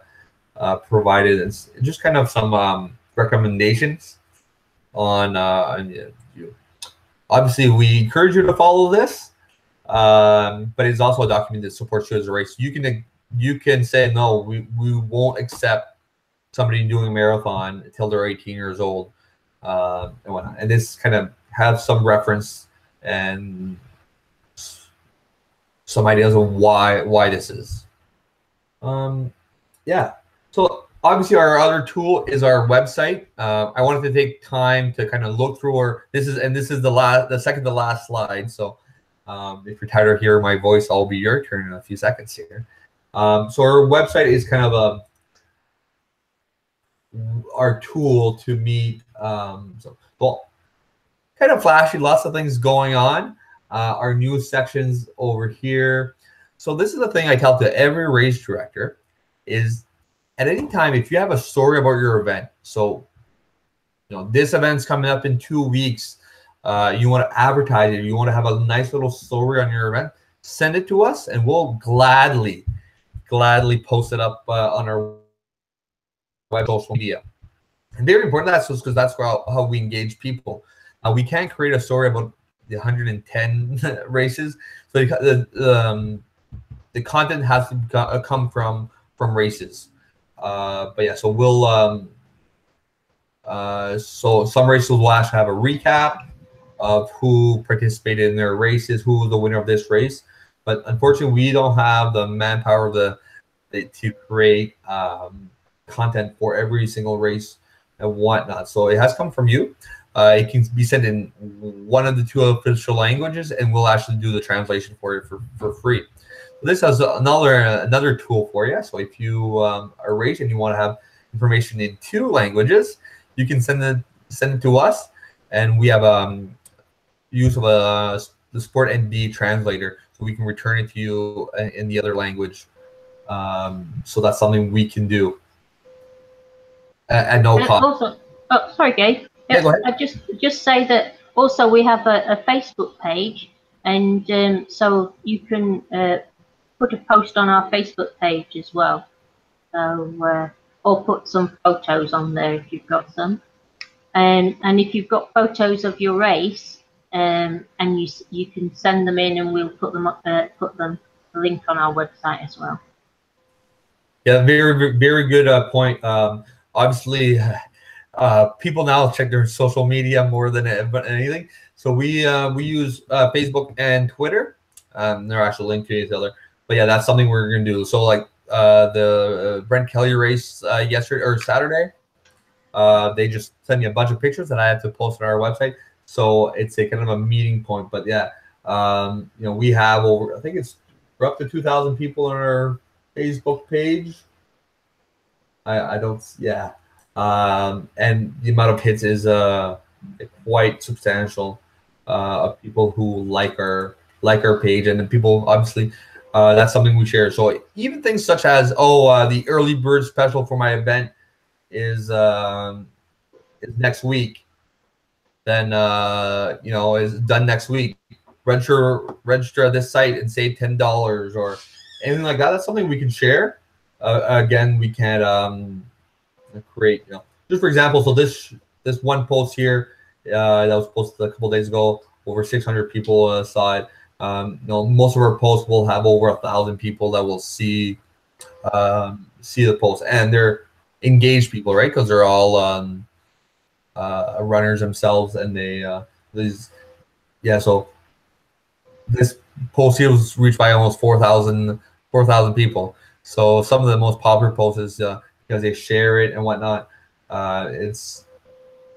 provided, and just kind of some recommendations on. Obviously, we encourage you to follow this, but it's also a document that supports you as a race. You can say no, we won't accept somebody doing a marathon until they're 18 years old, and whatnot. And this kind of has some reference and some ideas of why this is. Yeah. So obviously our other tool is our website. I wanted to take time to kind of look through this is the second to last slide. So if you're tired of hearing my voice, I'll be your turn in a few seconds here. So our website is kind of our tool to meet. Well, kind of flashy, lots of things going on. Our news sections over here. So this is the thing I tell to every race director is, at any time, if you have a story about your event, so this event's coming up in 2 weeks, you want to advertise it, you want to have a nice little story on your event, send it to us and we'll gladly post it up on our web social media. And very important, that's because that's how we engage people. We can't create a story about the 110 races, so the content has to come from races. But yeah, so we'll so some races will actually have a recap of who participated in their races, who was the winner of this race. But unfortunately, we don't have the manpower to create content for every single race and whatnot. So it has come from you. it can be sent in one of the 2 official languages, and we'll actually do the translation for it for free. So this has another tool for you. So if you are raced and you want to have information in 2 languages, you can send it to us, and we have use of the Sport NB translator, so we can return it to you in the other language. So that's something we can do at no cost. Also, oh, sorry, Gabe. Yeah, go ahead. I just say that also we have a Facebook page, and so you can put a post on our Facebook page as well. So or put some photos on there if you've got some, and if you've got photos of your race, and you can send them in, and we'll put them link on our website as well. Yeah, very, very good point. Obviously, people now check their social media more than anything. So we use Facebook and Twitter. They're actually linked to each other. But yeah, that's something we're gonna do. So like the Brent Kelly race yesterday or Saturday, they just sent me a bunch of pictures that I have to post on our website. So it's a kind of a meeting point. But yeah, you know, we have over, I think we're up to 2,000 people on our Facebook page. I don't, yeah. And the amount of hits is quite substantial of people who like our page, and then people obviously that's something we share. So even things such as the early bird special for my event is next week. Then you know, is done next week. Register at this site and save $10 or anything like that. That's something we can share. Again, we can't create, you know, just for example. So this one post here that was posted a couple days ago, over 600 people saw it. You know, most of our posts will have over 1,000 people that will see the post, and they're engaged people, right? Because they're all runners themselves, and they so this post here was reached by almost 4,000 people. So some of the most popular posts is because they share it and whatnot. It's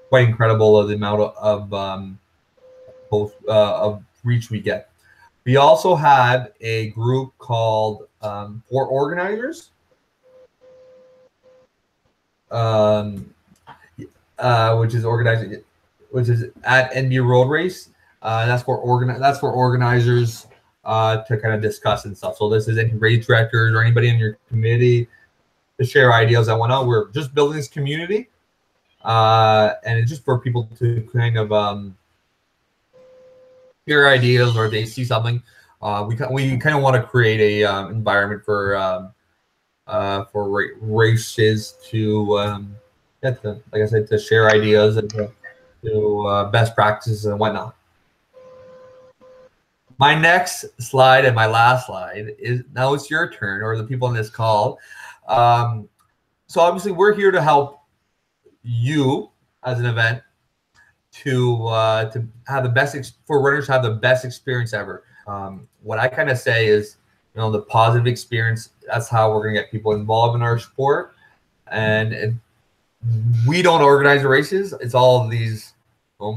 quite incredible the amount of of reach we get. We also have a group called For Organizers, which is organizing, which is at NB Road Race. That's for organizers to kind of discuss and stuff. So this is any race directors or anybody in your committee to share ideas and whatnot. We're just building this community, and it's just for people to kind of hear ideas, or if they see something. We kind of want to create a environment for races to like I said, to share ideas and to best practices and whatnot. My next slide and my last slide is, now it's your turn, or the people on this call. So obviously we're here to help you as an event to have the best, for runners to have the best experience ever. What I kind of say is, you know, the positive experience, that's how we're going to get people involved in our sport. And we don't organize the races. It's all these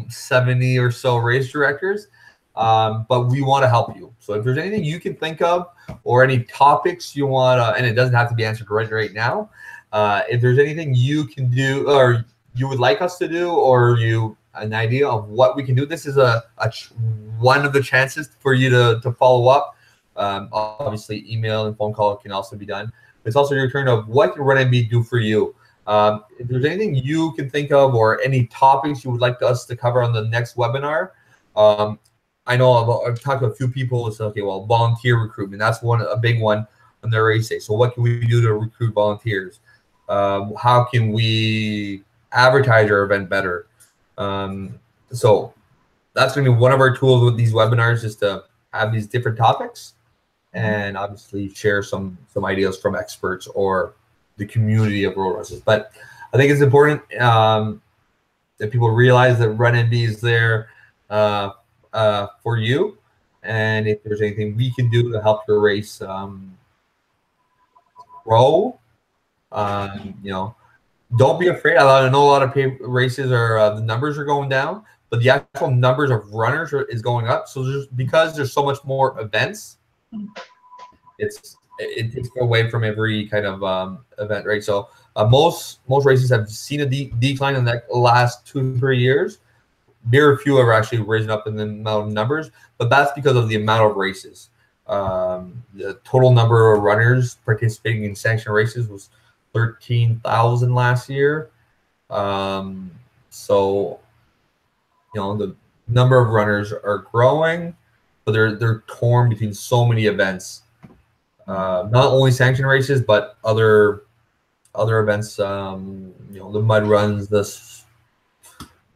70 or so race directors. But we want to help you. So if there's anything you can think of, or any topics you want to, and it doesn't have to be answered right now, if there's anything you can do, or you would like us to do, or an idea of what we can do, this is one of the chances for you to follow up. Obviously, email and phone call can also be done. It's also your turn of what can RunNB do for you. If there's anything you can think of, or any topics you would like us to cover on the next webinar, I know I've talked to a few people who say, okay, well, volunteer recruitment, that's a big one on their race day. So what can we do to recruit volunteers? How can we advertise our event better? So that's going to be one of our tools with these webinars, is to have these different topics and obviously share some ideas from experts or the community of road runners. But I think it's important that people realize that RunNB is there for you, and if there's anything we can do to help your race grow, you know, don't be afraid. I know a lot of races are the numbers are going down, but the actual numbers of runners is going up. So because there's so much more events, it takes away from every kind of event, right? So most races have seen a decline in the last 2-3 years. Very few have actually risen up in the amount of numbers, but that's because of the amount of races. The total number of runners participating in sanctioned races was 13,000 last year. So, the number of runners are growing, but they're torn between so many events. Not only sanctioned races, but other events. The mud runs, the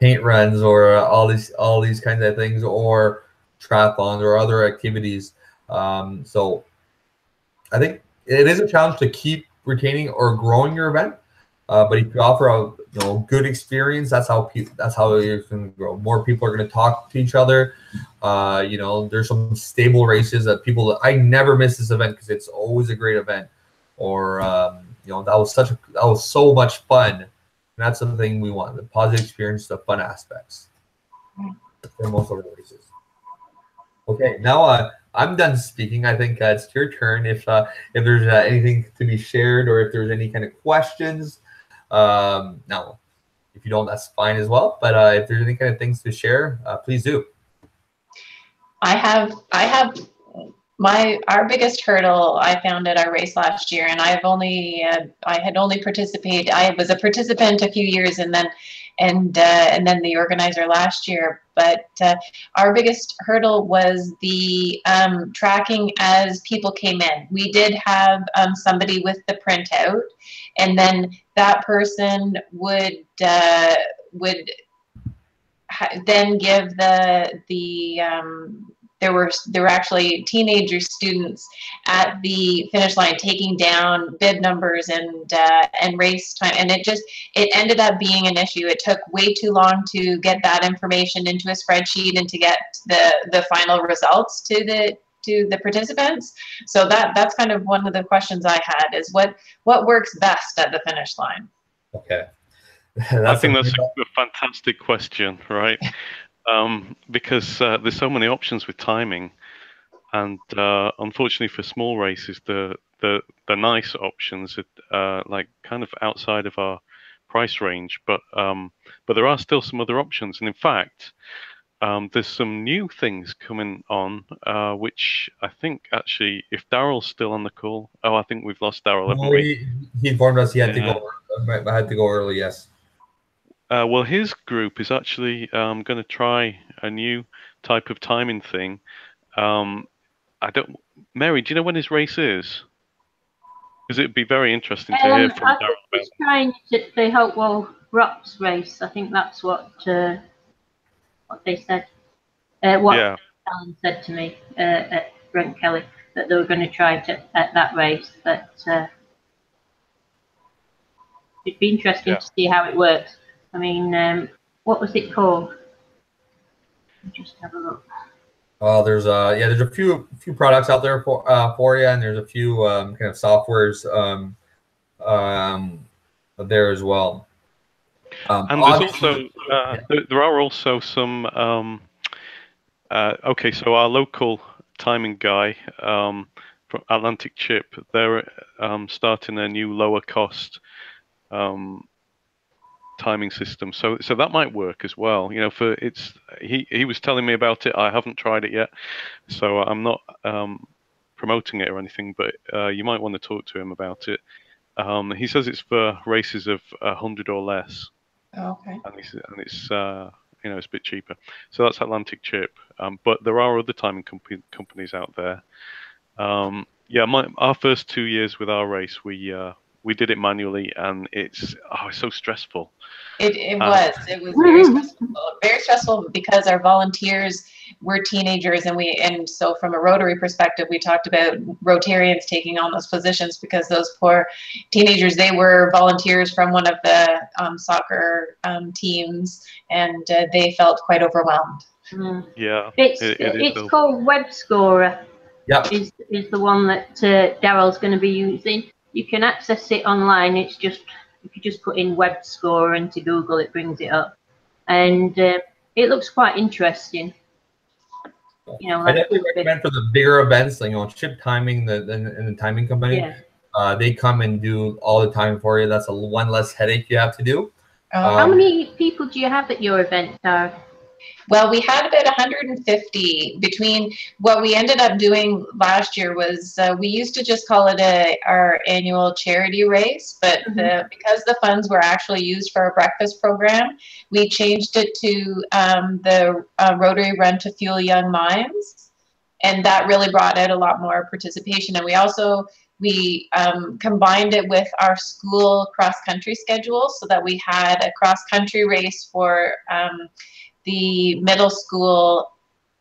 paint runs, or all these kinds of things, or triathlons or other activities. So I think it is a challenge to keep retaining or growing your event. But if you offer a good experience, that's how you're going to grow. More people are going to talk to each other. There's some stable races that I never miss this event because it's always a great event. Or that was so much fun. And that's the thing we want: the positive experience, the fun aspects for most of the races. Okay, now I'm done speaking. I think it's your turn. If there's anything to be shared, or if there's any kind of questions. Now, if you don't, that's fine as well. But if there's any kind of things to share, please do. I have our biggest hurdle I found at our race last year, and I had only participated. I was a participant a few years, and then the organizer last year. But our biggest hurdle was the tracking as people came in. We did have somebody with the printout, and then that person would then give there were actually teenager students at the finish line taking down bib numbers and race time, and it ended up being an issue. It took way too long to get that information into a spreadsheet and to get the final results to the participants. So that's kind of one of the questions I had, is what works best at the finish line. Okay. I think that's a fantastic question, right? Because there's so many options with timing, and unfortunately for small races, the nice options are like kind of outside of our price range. But there are still some other options, and in fact, there's some new things coming on, which I think actually, if Daryl's still on the call, I think we've lost Daryl, haven't we? He informed us he had to go. I had to go early. Yes. Well, his group is actually going to try a new type of timing thing. Mary, do you know when his race is? Because it'd be very interesting to hear from Darryl. He's trying the Hopewell Rocks race. I think that's what they said. Alan said to me at Brent Kelly, that they were going to try it at that race. But it'd be interesting to see how it works. I mean, what was it called? Just have a look. Well, there's a few products out there for you, and there's a few kind of softwares there as well. And there's also there are also some. Okay, so our local timing guy from Atlantic Chip, they're starting a new lower cost timing system, so that might work as well. He was telling me about it. I haven't tried it yet, so I'm not promoting it or anything, but you might want to talk to him about it. He says it's for races of 100 or less. Okay. And it's it's a bit cheaper. So that's Atlantic Chip, but there are other timing companies out there. Our first 2 years with our race, we did it manually, and it's so stressful. It was very stressful because our volunteers were teenagers, and so from a Rotary perspective, we talked about Rotarians taking on those positions, because those poor teenagers, they were volunteers from one of the soccer teams, and they felt quite overwhelmed. Yeah, it's called Web Scorer. Yeah, is the one that Daryl's going to be using. You can access it online. It's just if you just put in web score into Google, it brings it up, and it looks quite interesting. You know, I like definitely recommend for the bigger events, like, you know, Chip Timing, and the timing company. Yeah. They come and do all the time for you. That's one less headache you have to do. How many people do you have at your event, Tara? Well, we had about 150 between what we ended up doing last year was we used to just call it our annual charity race, but because the funds were actually used for our breakfast program, we changed it to the Rotary Run to Fuel Young Minds, and that really brought out a lot more participation. And we also combined it with our school cross-country schedule so that we had a cross-country race for the middle school,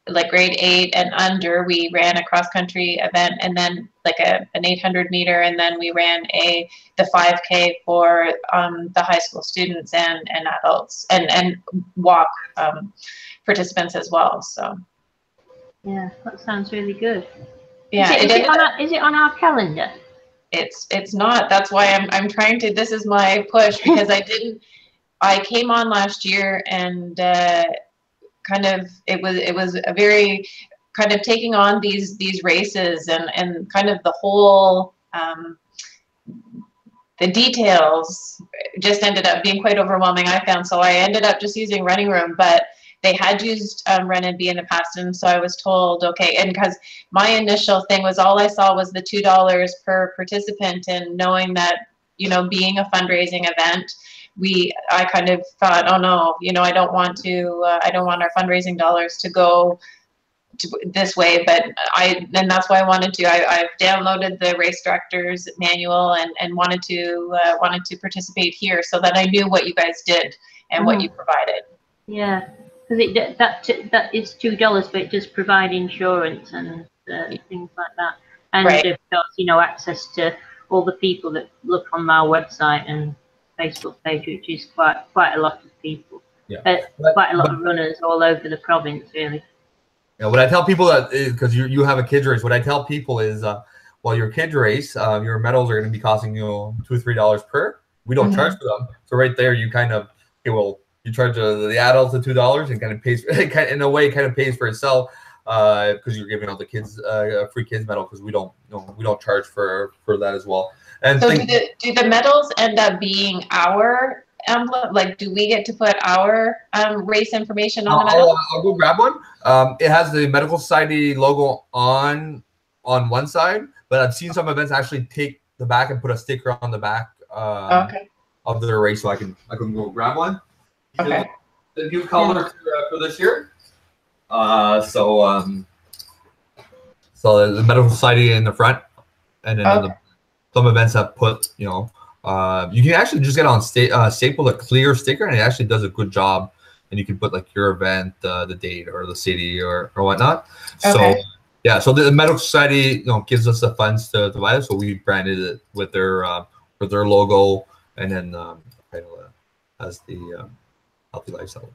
like grade 8 and under. We ran a cross-country event, and then like an 800 meter, and then we ran the 5K for the high school students and adults, and walk participants as well. So yeah, that sounds really good. Yeah, is it on our calendar? It's not. That's why I'm trying to. This is my push, because I came on last year, and kind of it was a very kind of taking on these races, and kind of the whole the details just ended up being quite overwhelming, I found. So I ended up just using Running Room, but they had used RunNB in the past, and so I was told, okay, and because my initial thing was all I saw was the $2 per participant, and knowing that, you know, being a fundraising event, I kind of thought, oh no, you know, I don't want our fundraising dollars to go this way, but and that's why I wanted to. I've downloaded the race director's manual and wanted to participate here so that I knew what you guys did and what you provided. Yeah, because that is $2, but it does provide insurance and things like that, and of course, you know, access to all the people that look on our website and Facebook page, which is quite a lot of people. Yeah, quite a lot of runners all over the province, really. Yeah, what I tell people that because you have a kids race, what I tell people is, well, your kids race, your medals are going to be costing you $2 or $3 per. We don't charge for them, so right there you kind of you charge the adults the $2 and kind of pays in a way kind of pays for itself because you're giving all the kids a free kids medal, because we don't charge for that as well. And so do the medals end up being our emblem? Like, do we get to put our race information on the medal? I'll go grab one. It has the Medical Society logo on one side, but I've seen some events actually take the back and put a sticker on the back of their race, so I can go grab one. Okay. The new color for this year. So the Medical Society in the front, and then some events have put, you know, you can actually just get on staple a clear sticker, and it actually does a good job. And you can put like your event, the date, or the city, or whatnot. So yeah, so the Medical Society, you know, gives us the funds to buy it, so we branded it with their logo, and then as the healthy lifestyle.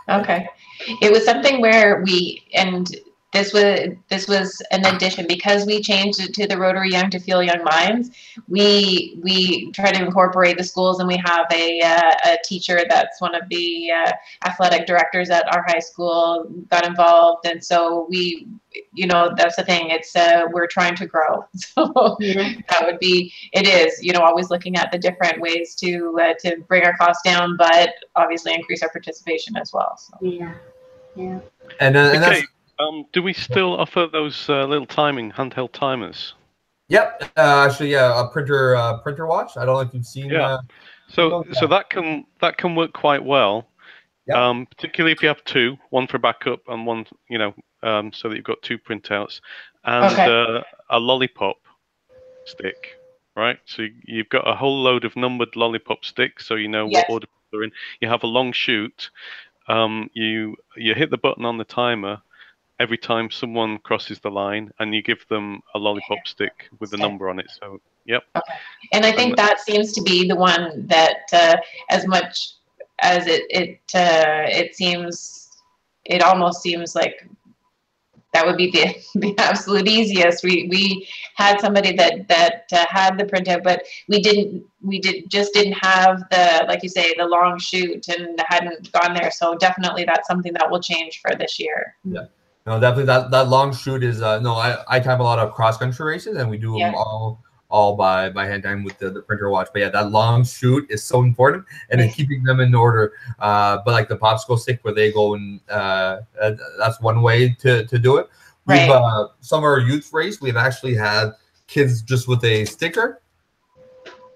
Okay, it was something where this was an addition, because we changed it to the Rotary Young to Fuel Young Minds. We try to incorporate the schools, and we have a teacher that's one of the athletic directors at our high school got involved, and so you know, that's the thing. It's we're trying to grow, so it is, you know, always looking at the different ways to bring our costs down, but obviously increase our participation as well. So. Yeah. And that's. Do we still offer those little handheld timers? Yep. Actually, yeah, a printer watch. I don't know if you've seen. Yeah. So that can work quite well. Yep. Particularly if you have two, one for backup and one, you know, so that you've got two printouts, and a lollipop stick, right? So you've got a whole load of numbered lollipop sticks, so you know what order they're in. You have a long chute. You hit the button on the timer every time someone crosses the line, and you give them a lollipop stick with a number on it. So, yep. Okay. And I think that seems to be the one that, as much as it almost seems like That would be the absolute easiest. We had somebody that had the printout, but we just didn't have the, like you say, the long shoot, and hadn't gone there. So definitely that's something that will change for this year. Yeah, no, definitely that long shoot is no. I type a lot of cross country races, and we do them all by hand time with the printer watch. But yeah, that long shoot is so important, and then keeping them in order. But like the popsicle stick where they go, and that's one way to do it. We've some of our youth race, we've actually had kids just with a sticker.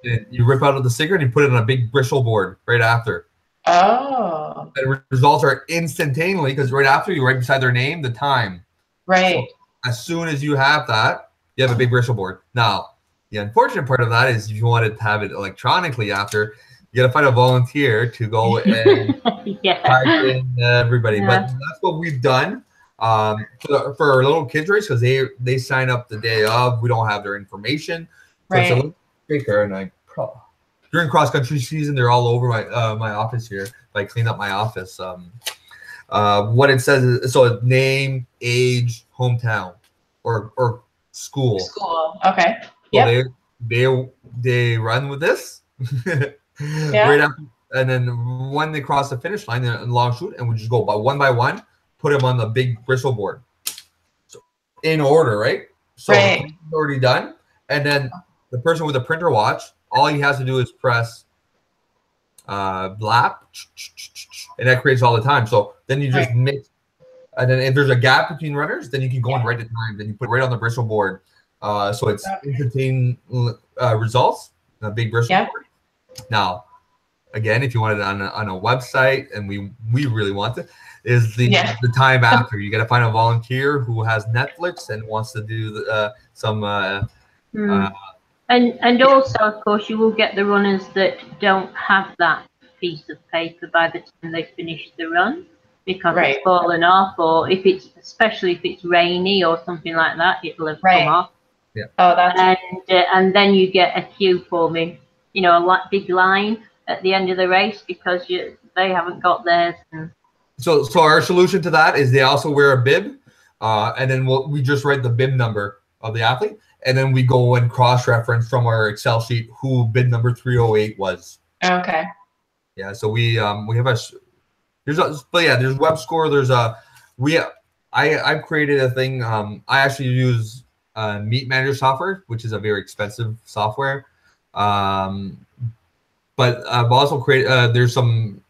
You rip out of the sticker and you put it on a big bristle board right after. Oh. The results are instantaneously, because right after you write beside their name the time. Right. So as soon as you have that, you have a big bristle board. Now, the unfortunate part of that is if you wanted to have it electronically after, you got to find a volunteer to go and type in everybody. But that's what we've done for our little kids race, because they sign up the day of. We don't have their information. So it's a little quicker, and during cross country season, they're all over my office here. I clean up my office. What it says is, so name, age, hometown, or school. School. Okay. So they run with this right after, and then when they cross the finish line, they're in long shoot, and we just go by one, put them on the big bristle board. So in order, right? So it's already done, and then the person with the printer watch, all he has to do is press lap, and that creates all the time. So then you just mix, and then if there's a gap between runners, then you can go and write the time. Then you put it right on the bristle board. So it's instantaneous results, a big bristle board. Now, again, if you want it on a website, and we really want it, is the time after. You got to find a volunteer who has Netflix and wants to do some. And also, of course, you will get the runners that don't have that piece of paper by the time they finish the run, because it's fallen off, or especially if it's rainy or something like that, it'll have come off. Yeah. Oh, that's and then you get a queue forming, a big line at the end of the race, because they haven't got theirs. So our solution to that is they also wear a bib, and then we just write the bib number of the athlete, and then we go and cross-reference from our Excel sheet who bib number 308 was. Okay. Yeah. So we have there's web score. There's I've created a thing. I actually use Meet Manager software, which is a very expensive software. But I've also created there's some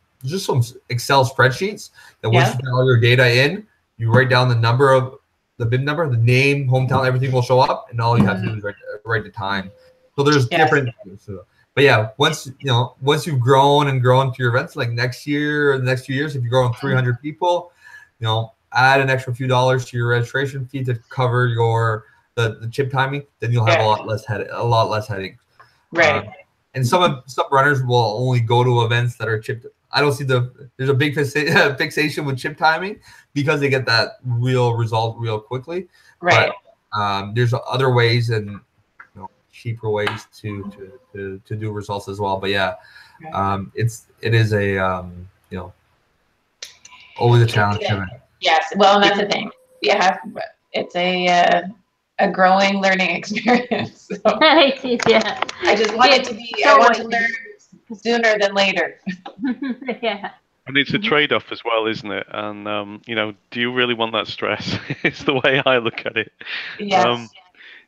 Excel spreadsheets that once you put all your data in, you write down the number of the bib number, the name, hometown, everything will show up, and all you have to do is write the time. So there's different. But yeah, once you've grown to your events, like next year or the next few years, if you're growing 300 people, add an extra few dollars to your registration fee to cover the chip timing, then you'll have a lot less headache. Right. And some runners will only go to events that are chipped. I don't see there's a big fixation with chip timing, because they get that real result real quickly. Right. But there's other ways and cheaper ways to do results as well. But yeah, it is a always a challenge. Yes. Well, and that's the thing. It's a growing learning experience. So I just want it to be. I want to learn sooner than later. And it's a trade-off as well, isn't it? And do you really want that stress? It's the way I look at it. Yes.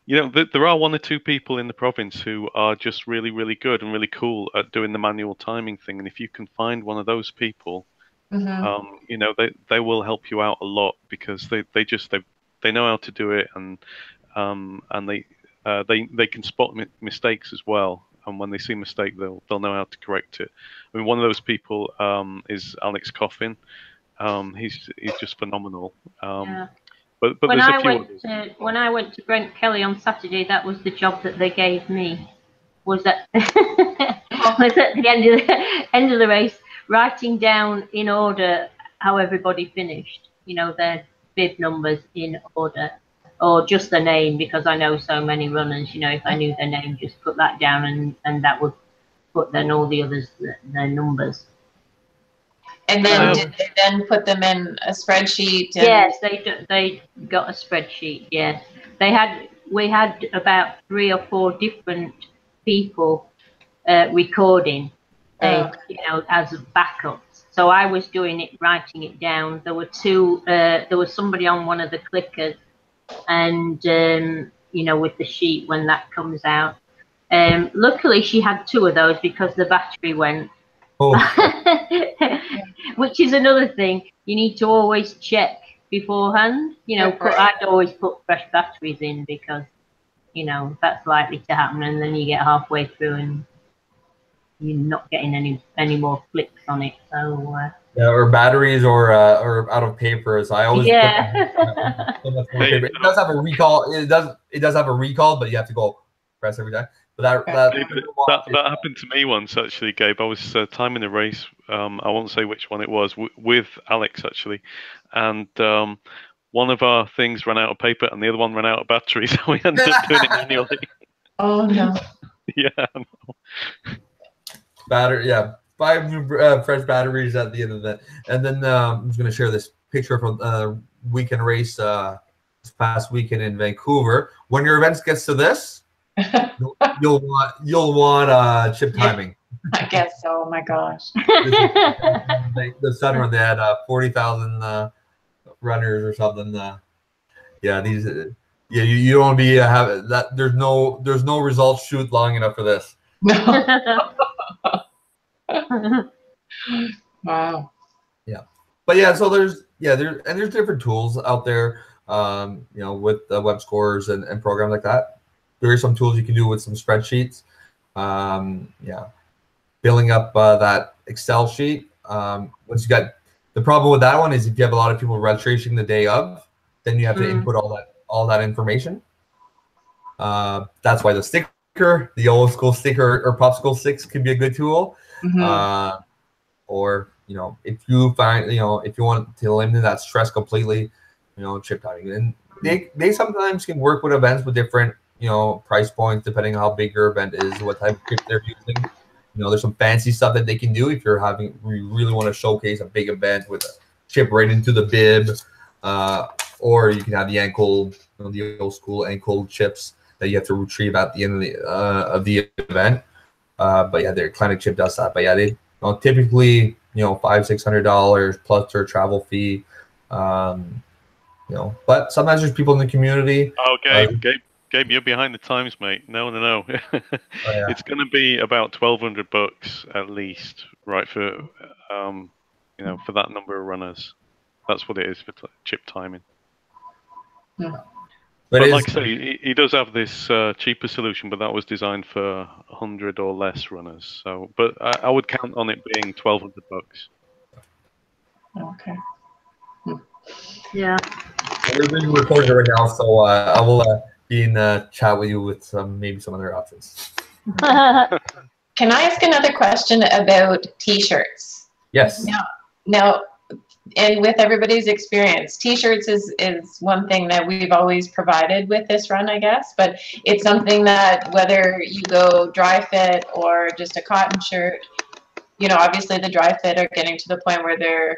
There are one or two people in the province who are just really, really good and really cool at doing the manual timing thing. And if you can find one of those people, they will help you out a lot, because they know how to do it, and they can spot mistakes as well. And when they see a mistake, they'll know how to correct it. I mean, one of those people is Alex Coffin. He's just phenomenal. But when there's a few when I went to Brent Kelly on Saturday, that was the job that they gave me. Was at the end of the race, writing down in order how everybody finished. Their bib numbers in order, or just the name, because I know so many runners. If I knew their name, just put that down, and that would put then all the others their numbers. And then did they then put them in a spreadsheet? And... Yes, they got a spreadsheet. Yes, we had about 3 or 4 different people recording, you know, as backups. So I was doing it, writing it down. There were 2. There was somebody on one of the clickers, and you know, with the sheet when that comes out. Luckily, she had 2 of those because the battery went. Oh. Which is another thing. You need to always check beforehand. You know, I'd always put fresh batteries in because, you know, that's likely to happen, and then you get halfway through and you're not getting any more flicks on it. So yeah, or batteries or out of paper. So I always put so much more paper. It does have a recall. It does have a recall, but you have to go press every time. But that happened to me once actually, Gabe. I was timing a race. I won't say which one it was with Alex actually, and one of our things ran out of paper and the other one ran out of battery, so we ended up doing it manually. Oh no! Yeah. Battery, yeah. 5 new fresh batteries at the end of that, and then I'm just gonna share this picture from weekend race this past weekend in Vancouver. When your event gets to this. You'll want chip timing. I guess so. Oh my gosh. The Sun Run, they had 40,000 runners or something. Yeah, these. Yeah, you don't want to be have that. There's no results shoot long enough for this. No. Wow. Yeah, but yeah. So there's different tools out there. You know, with web scores and programs like that. There are some tools you can do with some spreadsheets. Yeah, filling up that Excel sheet. Once you got the problem with that one is if you have a lot of people registration the day of, then you have to input all that information. That's why the sticker, the old school sticker or popsicle sticks, can be a good tool. Or you know, if you find if you want to eliminate that stress completely, you know, chip timing, and they sometimes can work with events with different price points depending on how big your event is, what type of chip they're using. You know, there's some fancy stuff that they can do if you really want to showcase a big event with a chip right into the bib, or you can have the ankle, the old school ankle chips that you have to retrieve at the end of the event. But yeah, their clinic chip does that. But yeah, they typically $500-600 plus their travel fee. But sometimes there's people in the community. Okay, Gabe, you're behind the times, mate. No. Oh, yeah. It's going to be about $1,200 at least, right? For for that number of runners, that's what it is for chip timing. Yeah. But like I say, he does have this cheaper solution, but that was designed for 100 or less runners. So, but I would count on it being $1,200. Okay. Yeah. We're being recorded right now, so I will be in chat with you with maybe some other options. Can I ask another question about T-shirts? Yes. Now, and with everybody's experience, T-shirts is one thing that we've always provided with this run, I guess, but it's something that whether you go dry fit or just a cotton shirt, obviously the dry fit are getting to the point where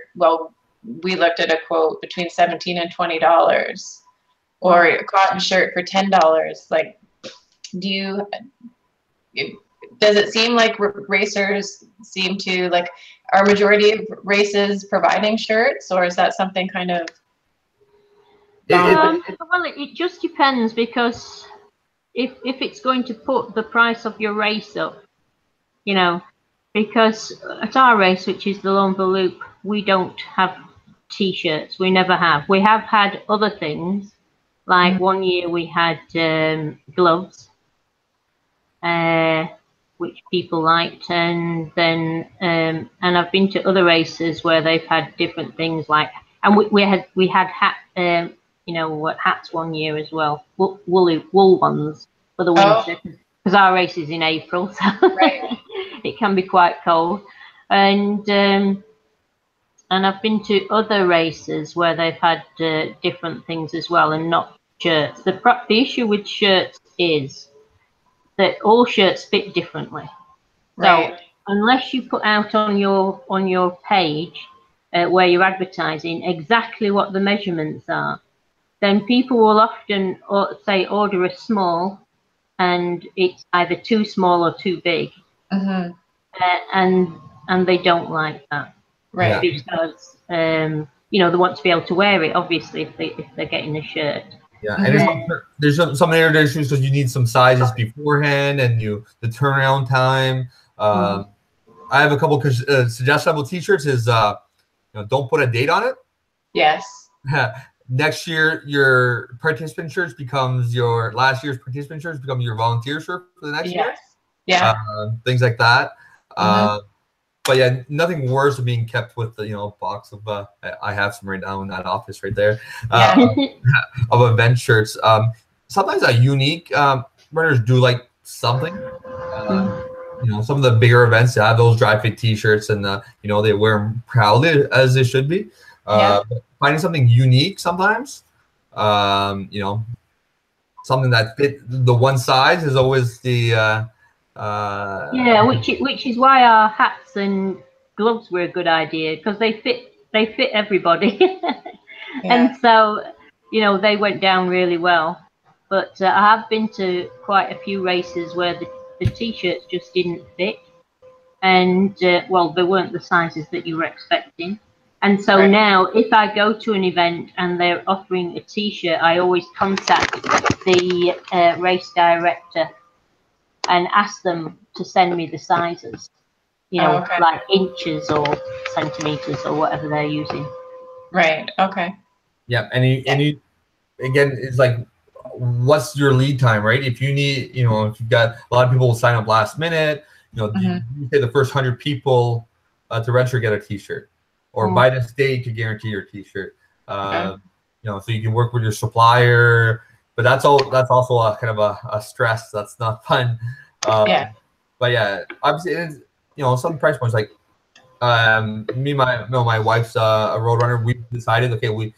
we looked at a quote between $17 and $20, or a cotton shirt for $10. Like, does it seem like racers seem to are majority of races providing shirts, or is that something kind of? Well, it just depends, because if it's going to put the price of your race up, because at our race, which is the Loneville Loop, we don't have T-shirts. We never have. We have had other things. Like one year we had gloves, which people liked, and then and I've been to other races where they've had different things and we had hat hats one year as well, wool ones for the winter, because our race is in April, so right. It can be quite cold, and I've been to other races where they've had different things as well, and not shirts. The issue with shirts is that all shirts fit differently. Right. So unless you put out on your page where you're advertising exactly what the measurements are, then people will often say order a small, and it's either too small or too big, and they don't like that, Right. because you know, they want to be able to wear it, obviously, if they're getting a shirt. Yeah, and there's some other issues because you need some sizes beforehand, and the turnaround time. I have a couple suggestible T-shirts. Is don't put a date on it. Yes. Next year, your participant shirts becomes your last year's participant shirts become your volunteer shirt for the next year. Yeah. Things like that. But yeah, nothing worse than being kept with the box of I have some right now in that office right there of event shirts. Sometimes a unique runners do like something. Some of the bigger events have those dry fit T-shirts, and they wear them proudly as they should be. But finding something unique sometimes, something that fit the one size is always the which is why our hats and gloves were a good idea, because they fit everybody. And so they went down really well. But I have been to quite a few races where the T-shirts just didn't fit, and well, they weren't the sizes that you were expecting. And so now, if I go to an event and they're offering a T-shirt, I always contact the race director and ask them to send me the sizes, like inches or centimeters or whatever they're using. Right. Okay. Yeah, and you again, it's like, what's your lead time, right? If you need, if you've got a lot of people will sign up last minute, you say the first 100 people to register get a T-shirt, or by this date to guarantee your T-shirt. So you can work with your supplier, but that's also a kind of a stress. That's not fun. But yeah, obviously, it's, some price points like me, my wife's a road runner. We decided, okay, we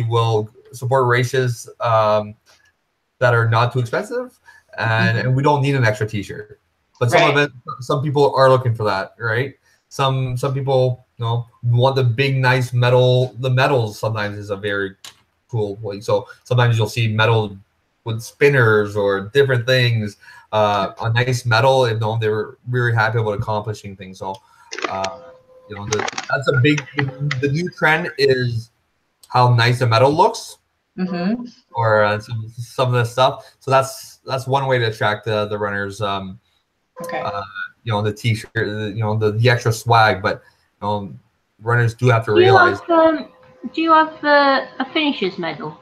will support races that are not too expensive, and we don't need an extra T-shirt. But some people are looking for that, right? Some people, want the big, nice metal. The metals sometimes is a very cool way. So sometimes you'll see metal with spinners or different things. A nice metal, they were really happy about accomplishing things. So, that's a big. The new trend is how nice the metal looks, or some of the stuff. So that's one way to attract the runners. The T-shirt, the extra swag, but runners do have to realize. Do you have a finisher's medal?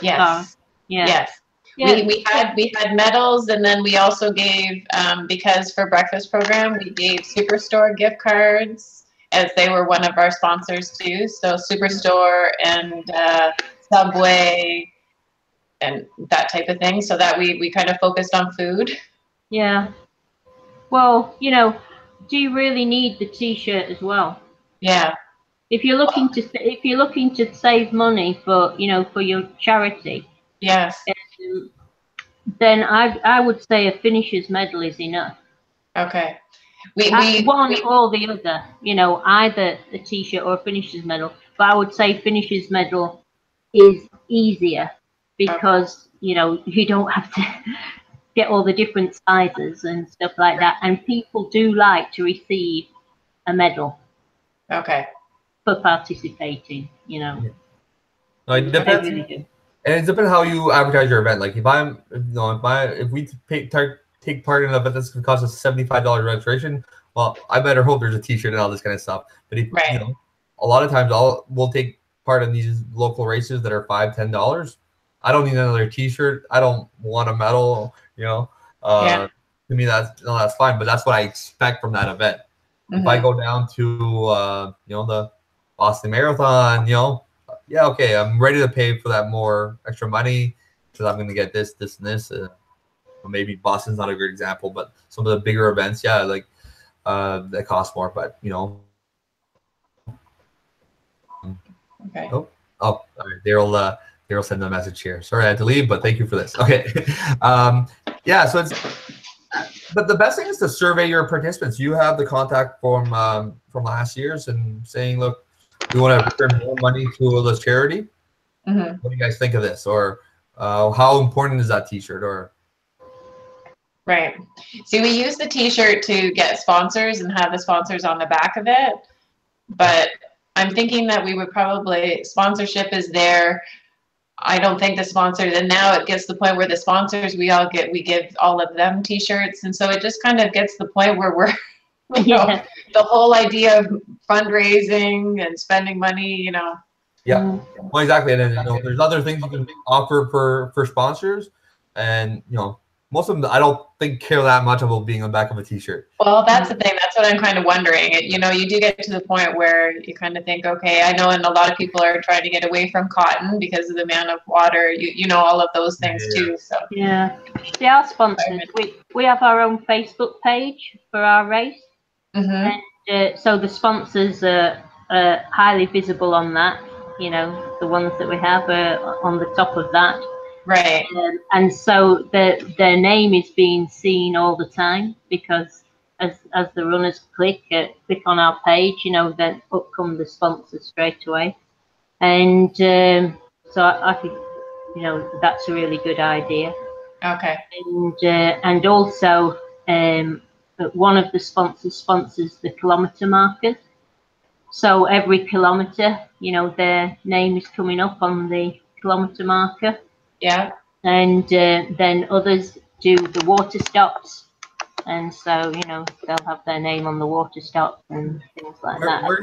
Yes. Yes. We had medals, and then we also gave because for breakfast program we gave Superstore gift cards, as they were one of our sponsors too. So Superstore and Subway and that type of thing, so that we kind of focused on food. Yeah. Well, do you really need the T-shirt as well? Yeah. If you're looking to save money for your charity, then I would say a finisher's medal is enough. Okay. One or the other, either a T-shirt or a finisher's medal. But I would say finisher's medal is easier because you don't have to get all the different sizes and stuff like that, and people do like to receive a medal. Okay. For participating, No, it depends. And it depends how you advertise your event. Like if we take part in an event that's going to cost us $75 registration, well, I better hope there's a T-shirt and all this kind of stuff. But if a lot of times we'll take part in these local races that are $5-10. I don't need another T-shirt. I don't want a medal. To me that's fine. But that's what I expect from that event. If I go down to the Boston Marathon, okay, I'm ready to pay for that more extra money because I'm going to get this, and this. Maybe Boston's not a great example, but some of the bigger events, that cost more. But okay. Oh, all right. Daryl sent a message here. Sorry, I had to leave, but thank you for this. Okay, so it's. But the best thing is to survey your participants. You have the contact from last year's and saying, look, we want to return more money to this charity. Mhm. What do you guys think of this? Or how important is that T-shirt? Or Right. See, we use the T-shirt to get sponsors and have the sponsors on the back of it. But I'm thinking that we would probably, sponsorship is there. I don't think the sponsors, and now it gets to the point where the sponsors, we give all of them T-shirts. And so it just kind of gets to the point where we're, you know, the whole idea of fundraising and spending money, you know. yeah, well, exactly. And then, you know, there's other things you can offer for sponsors, and you know, most of them I don't think care that much about being on the back of a T-shirt. Well, that's the thing. That's what I'm kind of wondering. You know, you do get to the point where you kind of think, okay, I know, and a lot of people are trying to get away from cotton because of the amount of water, you know, all of those things too. So yeah, they are sponsored. We have our own Facebook page for our race, and so the sponsors are highly visible on that. You know, the ones that we have are on the top of that. Right. And so their name is being seen all the time, because as the runners click on our page, you know, then up come the sponsors straight away. And so I think, you know, that's a really good idea. Okay. And also one of the sponsors sponsors the kilometre markers. So every kilometre, you know, their name is coming up on the kilometre marker. Yeah. And then others do the water stops, and so, you know, they'll have their name on the water stops and things like that. Where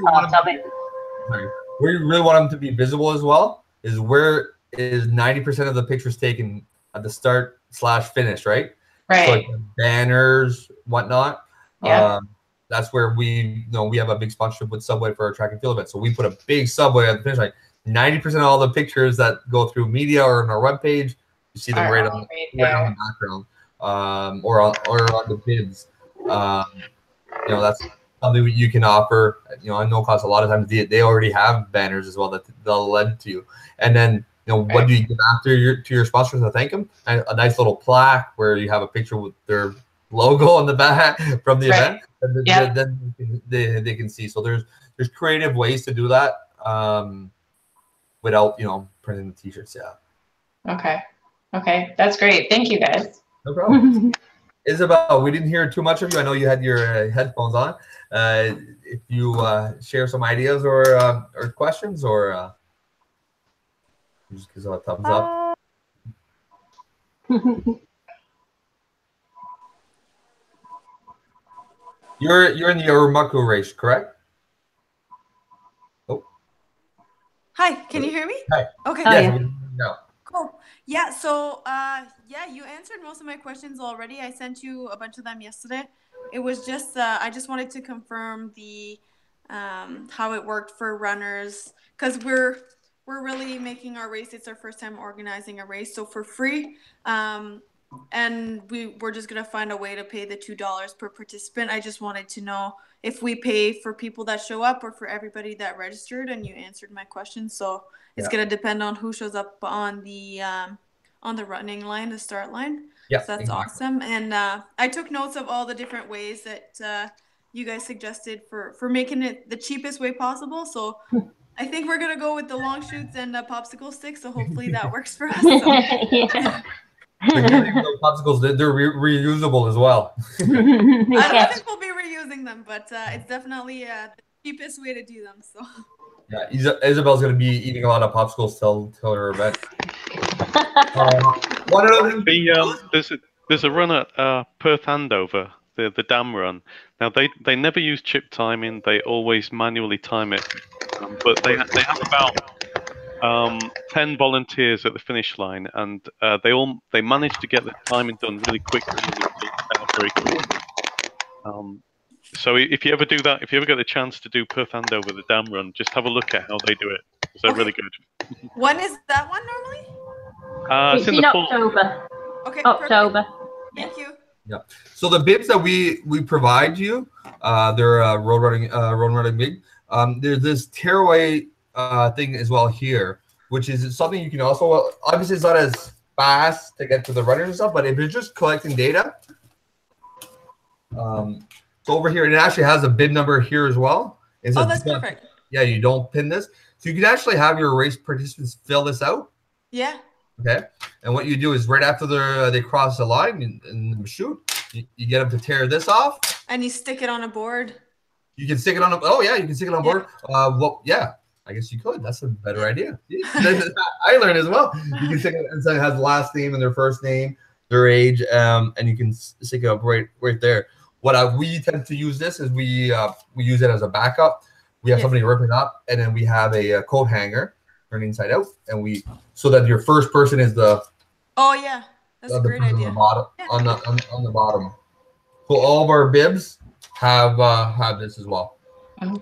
you really want them to be visible as well is where is 90% of the pictures taken at the start / finish, right? Right. So like banners, whatnot. Yeah. That's where we have a big sponsorship with Subway for our track and field event. So we put a big Subway at the finish line. 90% of all the pictures that go through media or on our webpage, you see them right on the background, or on the bids. You know, that's something you can offer. You know, at no cost. A lot of times they already have banners as well that they'll lend to you. And then, you know, what do you give after your sponsors to thank them? A nice little plaque where you have a picture with their logo on the back from the event, and then they can see. So there's creative ways to do that. Without, you know, printing the T-shirts. Yeah. Okay, that's great. Thank you, guys. No problem. Isabel, we didn't hear too much of you. I know you had your headphones on. If you share some ideas or questions, or just give us a thumbs up. You're in the Oromocco race, correct? Hi, can you hear me? Hi. Okay. Yes, no. Cool. Yeah, so yeah, you answered most of my questions already. I sent you a bunch of them yesterday. It was just I just wanted to confirm the how it worked for runners, because we're really making our race. It's our first time organizing a race, so for free. And we're just gonna find a way to pay the $2 per participant. I just wanted to know if we pay for people that show up or for everybody that registered, and you answered my question. So it's gonna depend on who shows up on the running line, the start line. Yeah, so that's awesome. And I took notes of all the different ways that you guys suggested for making it the cheapest way possible. So I think we're gonna go with the long shoots and the popsicle sticks. So hopefully that works for us. So. Yeah. The popsicles, they're reusable as well. I don't think we'll be reusing them, but it's definitely the cheapest way to do them. So yeah, Isabel's going to be eating a lot of popsicles till her event. One other thing. There's a run at Perth Andover, the dam run. Now they never use chip timing; they always manually time it. But they have about 10 volunteers at the finish line, and they managed to get the timing done really quickly, very quickly. So if you ever do that, if you ever get the chance to do Perth Andover, the dam run, just have a look at how they do it. They're really good. When is that one normally? It's in October. Okay. October. Thank you. Yeah. So the bibs that we provide you, they're road running bib. There's this tearaway thing as well here, which is something you can also, obviously it's not as fast to get to the runners and stuff, but if you're just collecting data, so over here, it actually has a bib number here as well. Oh, that's perfect. yeah, you don't pin this. So you can actually have your race participants fill this out. Yeah. Okay. And what you do is right after they cross the line and shoot, you get them to tear this off. And you stick it on a board. You can stick it on a, oh yeah, you can stick it on a board. Well, yeah, I guess you could. That's a better idea. I learned as well. You can stick it, and so it has the last name and their first name, their age, and you can stick it up right there. What we tend to use this is we use it as a backup. We have somebody rip it up, and then we have a coat hanger turn inside out, and so that your first person is the. Oh yeah, that's a great idea. On the bottom, on the bottom. So all of our bibs have this as well.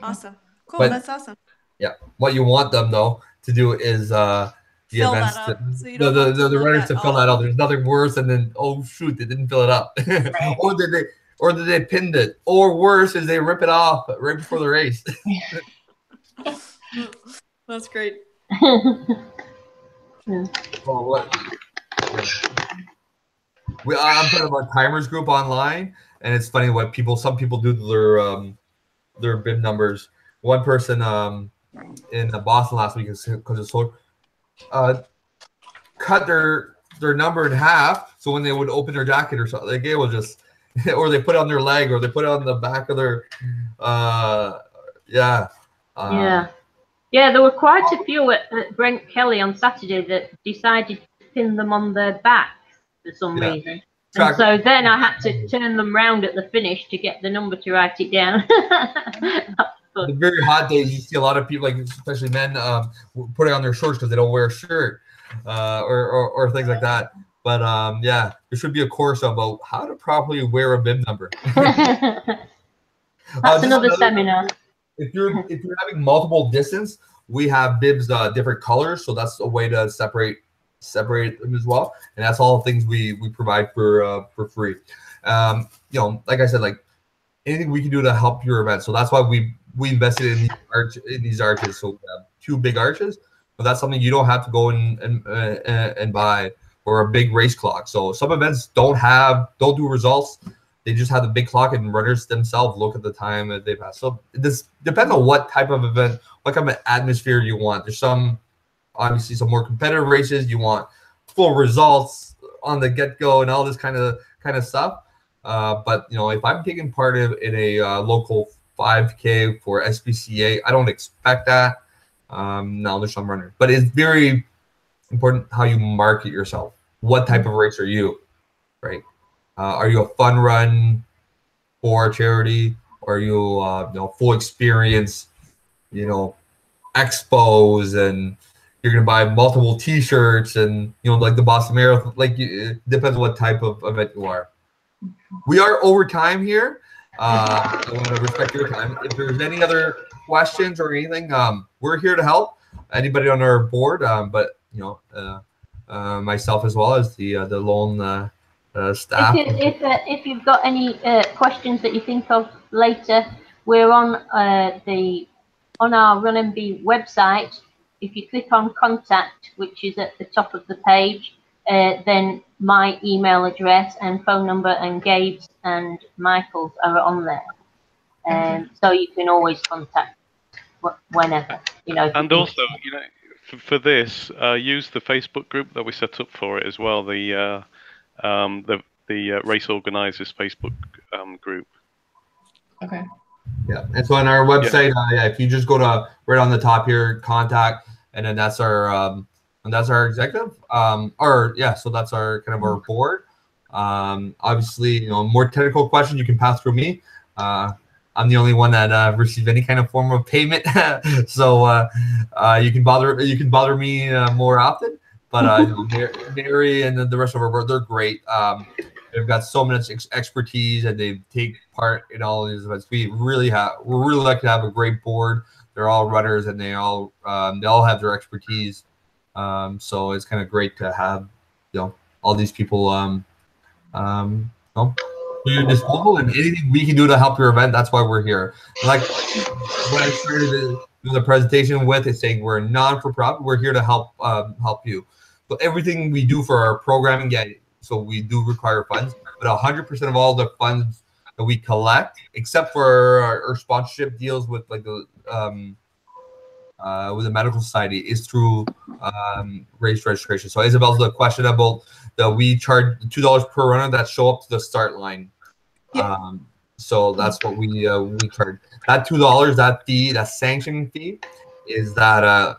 Awesome, cool. But, that's awesome. Yeah, what you want them though to do is the fill events that up, so the runners to fill that out. There's nothing worse than then oh shoot they didn't fill it up, right. or did they pinned it, or worse is they rip it off right before the race. That's great. Well, what? I'm part of a timers group online, and it's funny what some people do to their bib numbers. One person in Boston last week because it's so cut their number in half, so when they would open their jacket or something, like it was just, or they put it on their leg, or they put it on the back of their there were quite a few at Brent Kelly on Saturday that decided to pin them on their back for some reason. And so then I had to turn them round at the finish to get the number to write it down. The very hot days, you see a lot of people, like especially men, put it on their shorts because they don't wear a shirt or things like that. But there should be a course about how to properly wear a bib number. That's another seminar. If you're having multiple distance, we have bibs different colors, so that's a way to separate them as well. And that's all things we provide for free. Like I said, like anything we can do to help your event. So that's why we invested in these arches. So we have 2 big arches, but that's something you don't have to go and buy, or a big race clock. So some events don't do results. They just have the big clock, and runners themselves look at the time that they pass. So this depends on what type of event, what kind of atmosphere you want. There's obviously some more competitive races. You want full results on the get-go and all this kind of stuff. But if I'm taking part in a local 5K for SPCA, I don't expect that. No, there's some runners, but it's very important how you market yourself. What type of race are you, right? Are you a fun run for charity? Or are you full experience, expos, and you're gonna buy multiple T-shirts and like the Boston Marathon? Like it depends on what type of event you are. We are over time here. I want to respect your time. If there's any other questions or anything, we're here to help anybody on our board. But myself as well as the lone staff. If you've got any questions that you think of later, we're on our RunNB website. If you click on contact, which is at the top of the page, then my email address and phone number and Gabe's and Michael's are on there. So you can always contact whenever. And also, for this, use the Facebook group that we set up for it as well. The race organizers Facebook group. Okay. Yeah, and so on our website, if you just go to right on the top here, contact, and then that's our executive, so that's our kind of our board. Obviously, more technical questions you can pass through me. I'm the only one that received any kind of form of payment, so you can bother me more often. But Mary and the rest of our board, they're great. They've got so much expertise, and they take part in all of these events. We're really lucky to have a great board. They're all runners, and they all have their expertise. So it's kind of great to have all these people to your disposal, and anything we can do to help your event. That's why we're here. Like what I started the presentation with is saying we're a non-for-profit. We're here to help you. So everything we do for our programming, so we do require funds, but 100% of all the funds that we collect, except for our sponsorship deals with like the with the medical society is through race registration. So Isabel's the question about we charge $2 per runner that show up to the start line. So that's what we charge. That $2, that fee, that sanctioning fee, is that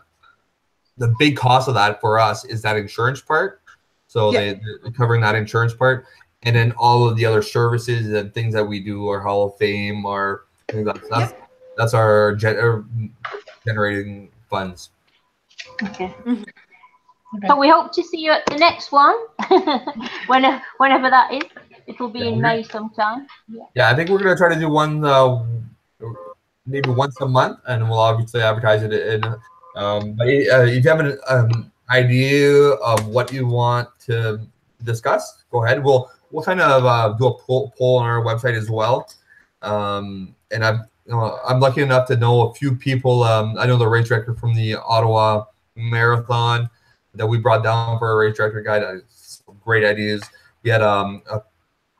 the big cost of that for us is that insurance part. So they're covering that insurance part, and then all of the other services and things that we do, our Hall of Fame, our that's our generating funds. Okay. So we hope to see you at the next one, whenever that is. It will be in May sometime. Yeah, I think we're gonna try to do one maybe once a month, and we'll obviously advertise it in. But if you have an idea of what you want to discuss, go ahead. We'll kind of do a poll on our website as well. And I'm lucky enough to know a few people. I know the race director from the Ottawa Marathon that we brought down for a race director guide. Some great ideas. We had a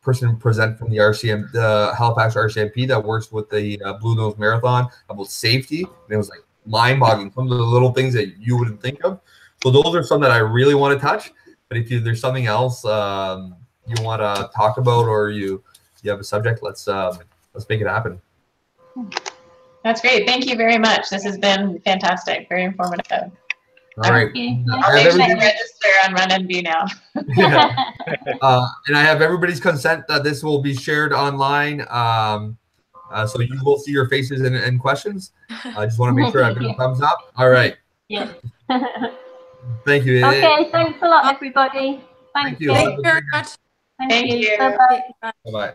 person present from the RCM, the Halifax RCMP, that works with the Blue Nose Marathon about safety. And it was like mind-boggling, some of the little things that you wouldn't think of. So those are some that I really want to touch. But if there's something else you want to talk about, or you have a subject, let's make it happen. That's great. Thank you very much. This has been fantastic. Very informative. All right. I'll register on RunNB now. And I have everybody's consent that this will be shared online. So you will see your faces and questions. I just want to make sure I give a thumbs up. All right. Yeah. Thank you. Okay, thanks a lot, everybody. Thank you. Thank you very much. Thank you. Bye-bye. Bye-bye.